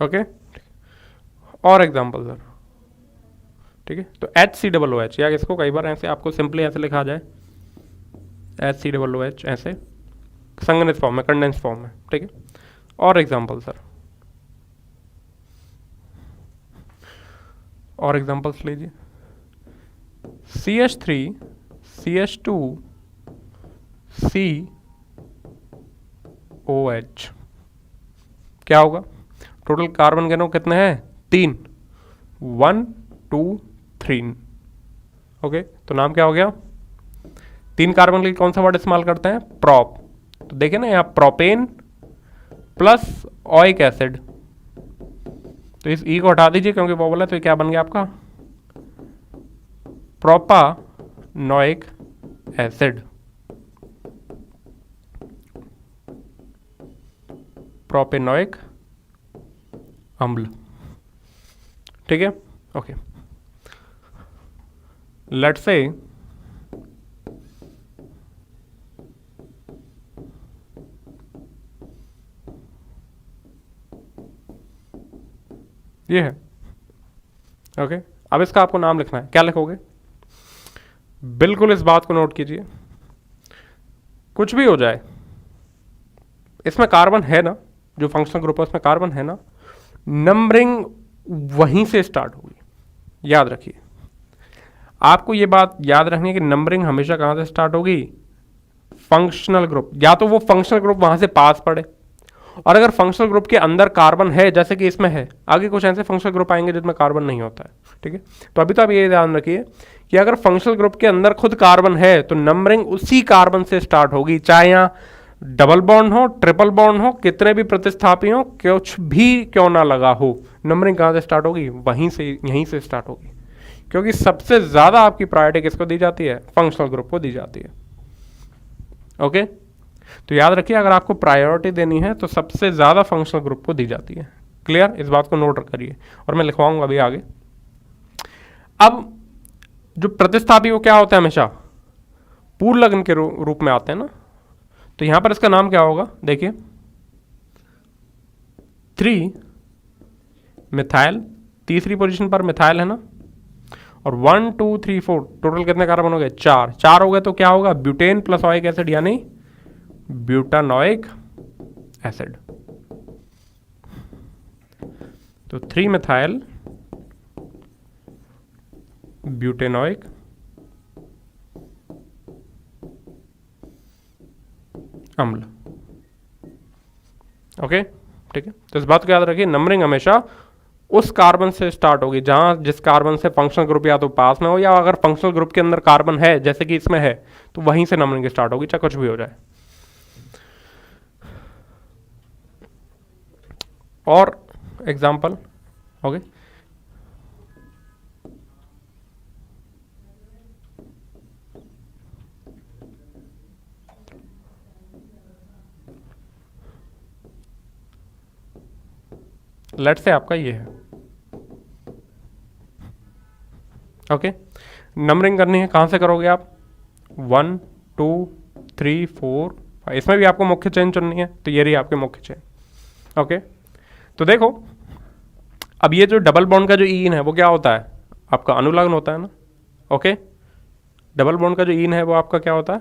ओके, और एग्जांपल सर। ठीक है, तो HCOOH, या इसको कई बार ऐसे आपको सिंपली ऐसे लिखा जाए, HCOOH ऐसे संगनित फॉर्म में, कंडेंस फॉर्म में। ठीक है, और एग्जांपल सर, और एग्जांपल्स लीजिए, CH3 CH2 COH, क्या होगा, टोटल कार्बन गिनो कितने हैं, 3, 1 2 3। ओके, तो नाम क्या हो गया, 3 कार्बन के लिए कौन सा वर्ड इस्तेमाल करते हैं, प्रोप। तो देखिए ना यहाँ प्रोपेन प्लस ओइक एसिड, तो इस ई को हटा दीजिए क्योंकि वो बोला, तो क्या बन गया आपका, प्रोपानोइक एसिड, प्रोपेनोइक अम्ल। ठीक है, ओके, लेट्स से ये है। ओके, अब इसका आपको नाम लिखना है, क्या लिखोगे, बिल्कुल इस बात को नोट कीजिए, कुछ भी हो जाए इसमें कार्बन है ना, जो फंक्शनल ग्रुप है उसमें कार्बन है ना, नंबरिंग वहीं से स्टार्ट होगी। याद रखिए, आपको ये बात याद रखनी है कि नंबरिंग हमेशा कहाँ से स्टार्ट होगी, फंक्शनल ग्रुप। या तो वो फंक्शनल ग्रुप वहां से पास पड़े, और अगर फंक्शनल ग्रुप के अंदर कार्बन है जैसे कि इसमें है, आगे कुछ ऐसे फंक्शनल ग्रुप आएंगे जिसमें कार्बन नहीं होता है, ठीक है। तो अभी तो आप ये ध्यान रखिए कि अगर फंक्शनल ग्रुप के अंदर खुद कार्बन है तो नंबरिंग उसी कार्बन से स्टार्ट होगी, चाहे यहाँ डबल बॉन्ड हो, ट्रिपल बॉन्ड हो, कितने भी प्रतिस्थापी हो, कुछ भी क्यों ना लगा हो, नंबरिंग कहाँ से स्टार्ट होगी, वहीं से, यहीं से स्टार्ट होगी। क्योंकि सबसे ज्यादा आपकी प्रायोरिटी किसको दी जाती है, फंक्शनल ग्रुप को दी जाती है। ओके, तो याद रखिए अगर आपको प्रायोरिटी देनी है तो सबसे ज्यादा फंक्शनल ग्रुप को दी जाती है। क्लियर, इस बात को नोट करिए और मैं लिखवाऊंगा अभी आगे। अब जो प्रतिस्थापी वो क्या होता है, हमेशा पूर्ण लग्न के रूप में आते हैं ना, तो यहां पर इसका नाम क्या होगा, देखिए 3 मिथाइल, तीसरी पोजीशन पर मिथाइल है ना, और 1 2 3 4 टोटल कितने कार्बन हो गए, 4 हो गए, तो क्या होगा, ब्यूटेन प्लस ऑइक एसिड यानी ब्यूटानोइक एसिड। तो 3 मिथाइल ब्यूटेनोइक अम्ल। ओके, ठीक है। तो इस बात को याद रखिए, नंबरिंग हमेशा उस कार्बन से स्टार्ट होगी जहां जिस कार्बन से फंक्शनल ग्रुप या तो पास में हो, या अगर फंक्शनल ग्रुप के अंदर कार्बन है जैसे कि इसमें है तो वहीं से नंबरिंग स्टार्ट होगी, चाहे कुछ भी हो जाए। और एग्जाम्पल, ओके, लेट से आपका ये है, ओके। नंबरिंग करनी है, कहां से करोगे आप, 1 2 3 4 5, इसमें भी आपको मुख्य चेन चुननी है, तो ये रही आपके मुख्य चेन। ओके, तो देखो अब ये जो डबल बॉन्ड का जो ईन है वो क्या होता है, आपका अनुलग्न होता है ना। ओके, डबल बॉन्ड का जो ईन है वो आपका क्या होता है,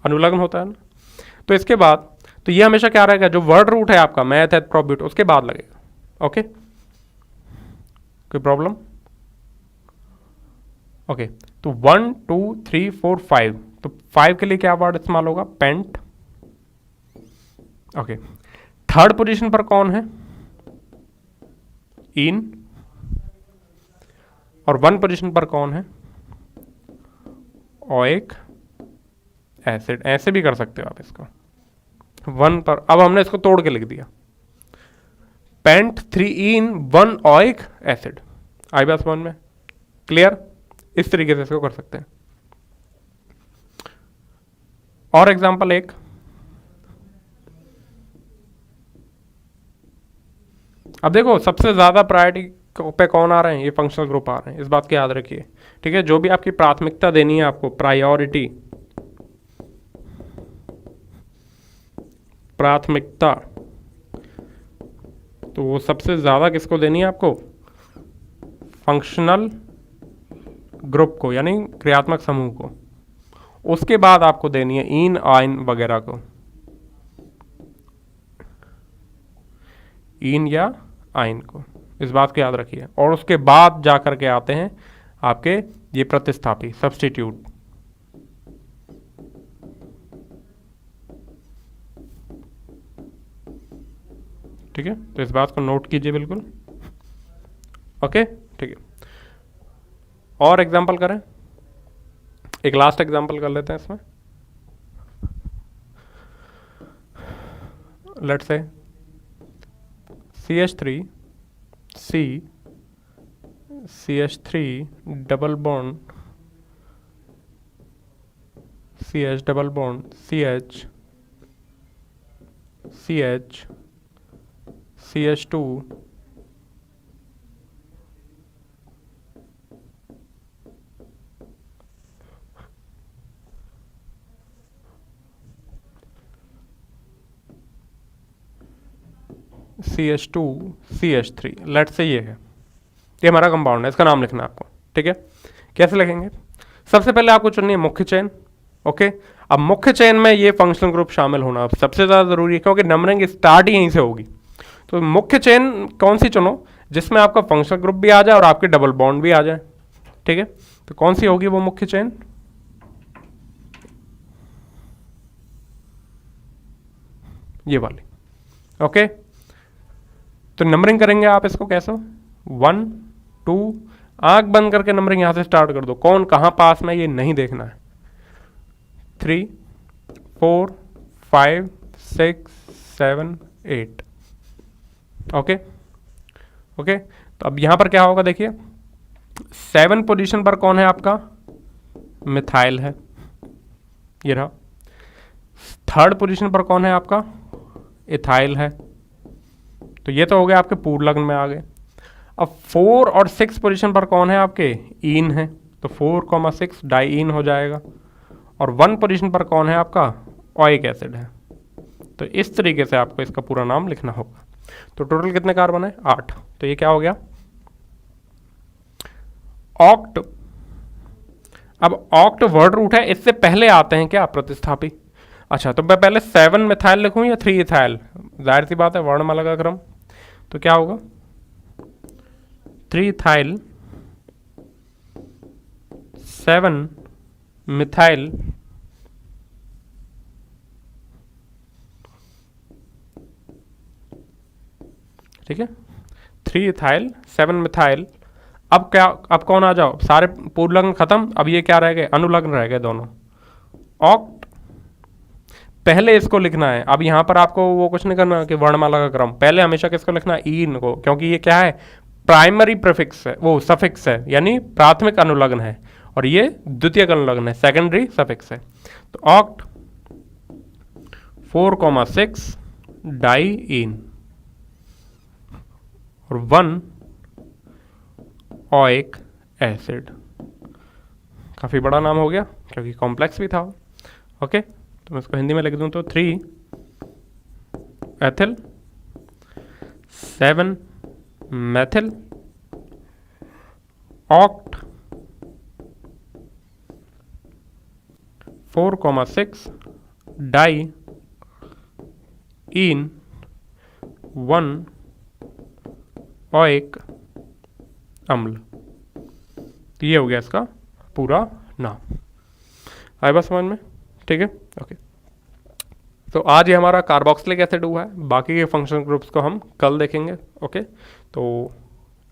अनुलग्न होता है ना। तो इसके बाद तो ये हमेशा क्या रहेगा, जो वर्ड रूट है आपका मैथ एथ प्रोब्यूट उसके बाद लगेगा। ओके, कोई प्रॉब्लम, ओके। तो 1 2 3 4 5, तो 5 के लिए क्या वर्ड इस्तेमाल होगा, पेंट। ओके, थर्ड पोजीशन पर कौन है, इन, और 1 पोजीशन पर कौन है, ओइक एसिड। ऐसे भी कर सकते हो आप इसको, 1 पर, अब हमने इसको तोड़ के लिख दिया, पेंट 3 इन 1 ओइक एसिड। आई बात समझ में, क्लियर, इस तरीके से इसको कर सकते हैं। और एग्जांपल एक, अब देखो सबसे ज्यादा प्रायोरिटी पे कौन आ रहे हैं, ये फंक्शनल ग्रुप आ रहे हैं, इस बात की याद रखिए, ठीक है। जो भी आपकी प्राथमिकता देनी है आपको, प्राथमिकता, तो वो सबसे ज्यादा किसको देनी है आपको, फंक्शनल ग्रुप को, यानी क्रियात्मक समूह को। उसके बाद आपको देनी है इन आइन वगैरह को, इन या आइन को, इस बात को याद रखिए। और उसके बाद जा करके आते हैं आपके ये प्रतिस्थापी, सब्स्टिट्यूट। ठीक है, तो इस बात को नोट कीजिए बिल्कुल। ओके, ठीक है। और एग्जांपल करें, एक लास्ट एग्जांपल कर लेते हैं इसमें। Let's say CH3 C CH3 double bond CH double bond CH CH CH2 CH2 CH3, let say ये है, ये हमारा कंपाउंड है, इसका नाम लिखना है आपको, ठीक है। कैसे लिखेंगे, सबसे पहले आपको चुननी है मुख्य चेन। ओके, अब मुख्य चेन में ये फंक्शनल ग्रुप शामिल होना सबसे ज़्यादा जरूरी है, क्योंकि नंबरिंग स्टार्ट ही यहीं से होगी। तो मुख्य चेन कौन सी चुनो जिसमें आपका फंक्शनल ग्रुप भी आ जाए और आपके डबल बॉन्ड भी आ जाए, ठीक है। तो कौन सी होगी वो मुख्य चेन? ये वाली, ओके। तो नंबरिंग करेंगे आप इसको कैसे? 1 2, आंख बंद करके नंबरिंग यहां से स्टार्ट कर दो, कौन कहां पास में ये नहीं देखना है। 3 4 5 6 7 8, ओके ओके। तो अब यहां पर क्या होगा देखिए, 7 पोजीशन पर कौन है आपका? मिथाइल है, ये रहा। 3rd पोजीशन पर कौन है आपका? इथाइल है। तो ये तो हो गया आपके पूर्ण लग्न में आ गए। अब 4 और 6 पोजीशन पर कौन है आपके? ईन है, तो 4,6 डाईईन हो जाएगा। और 1 पोजीशन पर कौन है आपका? ओइक एसिड है। तो इस तरीके से आपको इसका पूरा नाम लिखना होगा। तो टोटल कितने कार्बन है? 8। तो ये क्या हो गया? ऑक्ट। अब ऑक्ट वर्ड रूट है, इससे पहले आते हैं क्या? प्रतिस्थापी। अच्छा, तो मैं पहले 7 मिथाइल लिखूं या 3 इथाइल? जाहिर सी बात है वर्णमाला का क्रम। तो क्या होगा? 3 इथाइल 7 मिथाइल ठीक है, 3 इथाइल 7 मिथाइल। अब क्या, अब कौन आ जाओ, सारे पूर्ण लग्न खत्म, अब ये क्या रह गए? अनुलग्न रह गए दोनों। ऑक्ट, पहले इसको लिखना है। अब यहां पर आपको वो कुछ नहीं करना कि वर्णमाला का क्रम, पहले हमेशा किसको लिखना है? ईन को, क्योंकि ये क्या है? प्राइमरी प्रीफिक्स है, वो सफिक्स है, यानी प्राथमिक अनुलग्न है, और ये द्वितीयक अनुलग्न है, सेकेंडरी सफिक्स है। तो ऑक्ट 4,6 डाईईन और 1 ओइक एसिड। काफ़ी बड़ा नाम हो गया क्योंकि कॉम्प्लेक्स भी था, ओके। तो मैं इसको हिंदी में लिख दूं तो 3 एथिल 7 मेथिल ऑक्ट 4,6 डाई इन 1 ओइक अम्ल। तो ये हो गया इसका पूरा नाम। आए बात समझ में? ठीक है, ओके। तो आज ये हमारा कार्बोक्सिलिक एसिड हुआ है, बाकी के फंक्शनल ग्रुप्स को हम कल देखेंगे, ओके। तो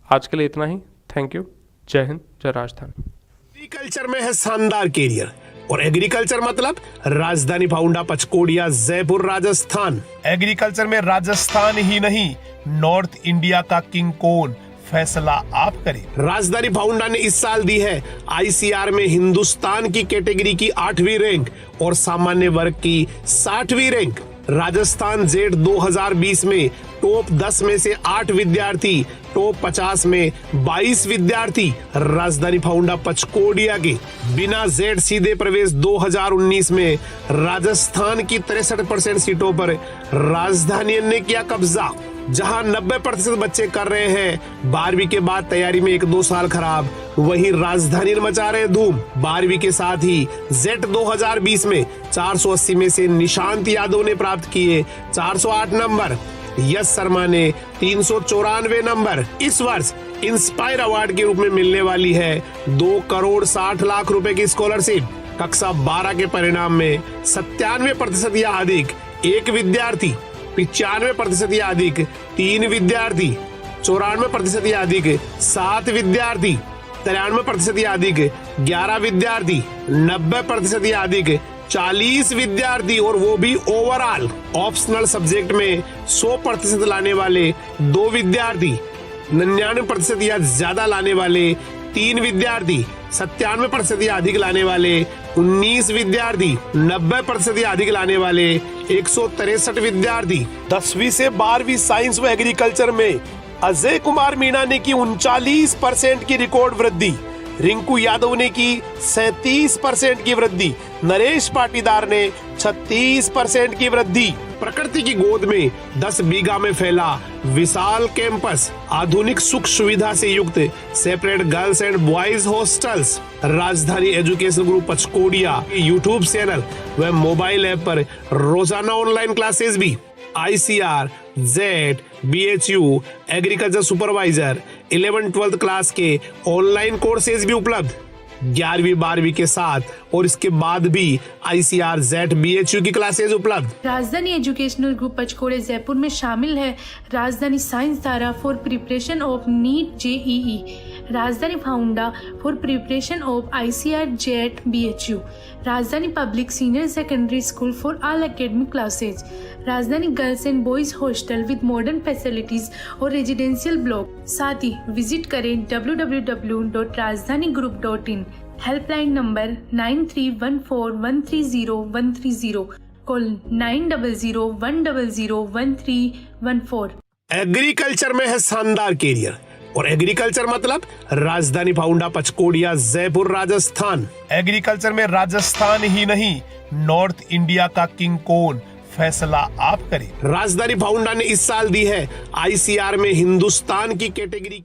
आज के लिए इतना ही, थैंक यू, जय हिंद, जय राजस्थान। एग्रीकल्चर में है शानदार कैरियर, और एग्रीकल्चर मतलब राजधानी फाउंडा पचकोड़िया जयपुर राजस्थान। एग्रीकल्चर में राजस्थान ही नहीं, नॉर्थ इंडिया का किंग कौन, फैसला आप करें। राजधानी फाउंडा ने इस साल दी है आईसीआर में हिंदुस्तान की कैटेगरी की 8वीं रैंक और सामान्य वर्ग की 60वीं रैंक। राजस्थान जेड 2020 में टॉप 10 में से 8 विद्यार्थी, टॉप 50 में 22 विद्यार्थी राजधानी फाउंडा पचकोड़िया के। बिना जेड सीधे प्रवेश 2019 में राजस्थान की 63% सीटों पर राजधानी ने किया कब्जा। जहां 90% बच्चे कर रहे हैं 12वीं के बाद तैयारी में 1-2 साल खराब, वहीं राजधानी मचा रहे धूम। 12वीं के साथ ही जेट 2020 में 480 में से निशांत यादव ने प्राप्त किए 408 नंबर, यश शर्मा ने 394 नंबर। इस वर्ष इंस्पायर अवार्ड के रूप में मिलने वाली है 2,60,00,000 रुपए की स्कॉलरशिप। कक्षा 12 के परिणाम में 97% या अधिक एक विद्यार्थी, 95% या अधिक 3 विद्यार्थी, 94% या अधिक 7 विद्यार्थी, 93% या अधिक 11 विद्यार्थी, 90% या अधिक 40 विद्यार्थी, और वो भी ओवरऑल। ऑप्शनल सब्जेक्ट में 100% लाने वाले 2 विद्यार्थी, 99% या ज्यादा लाने वाले 3 विद्यार्थी, 97% या अधिक लाने वाले 19 विद्यार्थी, 90% या अधिक लाने वाले 163 विद्यार्थी। 10वीं से 12वीं साइंस व एग्रीकल्चर में अजय कुमार मीणा ने की 39% की रिकॉर्ड वृद्धि, रिंकू यादव ने की 37% की वृद्धि, नरेश पाटीदार ने 36% की वृद्धि। प्रकृति की गोद में 10 बीघा में फैला विशाल कैंपस, आधुनिक सुख सुविधा से युक्त separate girls and boys hostels. राजधानी एजुकेशन ग्रुप पचकोड़िया यूट्यूब चैनल व मोबाइल ऐप पर रोजाना ऑनलाइन क्लासेस भी। ICR Z, BHU, agriculture supervisor 11-12 class के ऑनलाइन कोर्सेज भी उपलब्ध 11वीं-12वीं के साथ, और इसके बाद भी ICR, जेड, BHU की क्लासेज उपलब्ध। राजधानी एजुकेशनल ग्रुप पचकोड़े जयपुर में शामिल है Rajdhani science Dhara for preparation of NEET JEE, Rajdhani foundation for preparation of ICR, Z, BHU, Rajdhani public senior secondary school for all academic classes, Rajdhani girls and boys hostel with modern facilities और residential block. साथ ही visit करें www.rajdanigroup.in। Helpline number 9314130130, call 9001001314। Agriculture में है शानदार career, और agriculture मतलब राजधानी फाउंडा पचकोड़िया जयपुर राजस्थान। एग्रीकल्चर में राजस्थान ही नहीं, नॉर्थ इंडिया का किंग कौन, फैसला आप करें। राजधानी फाउंडा ने इस साल दी है ICR में हिंदुस्तान की कैटेगरी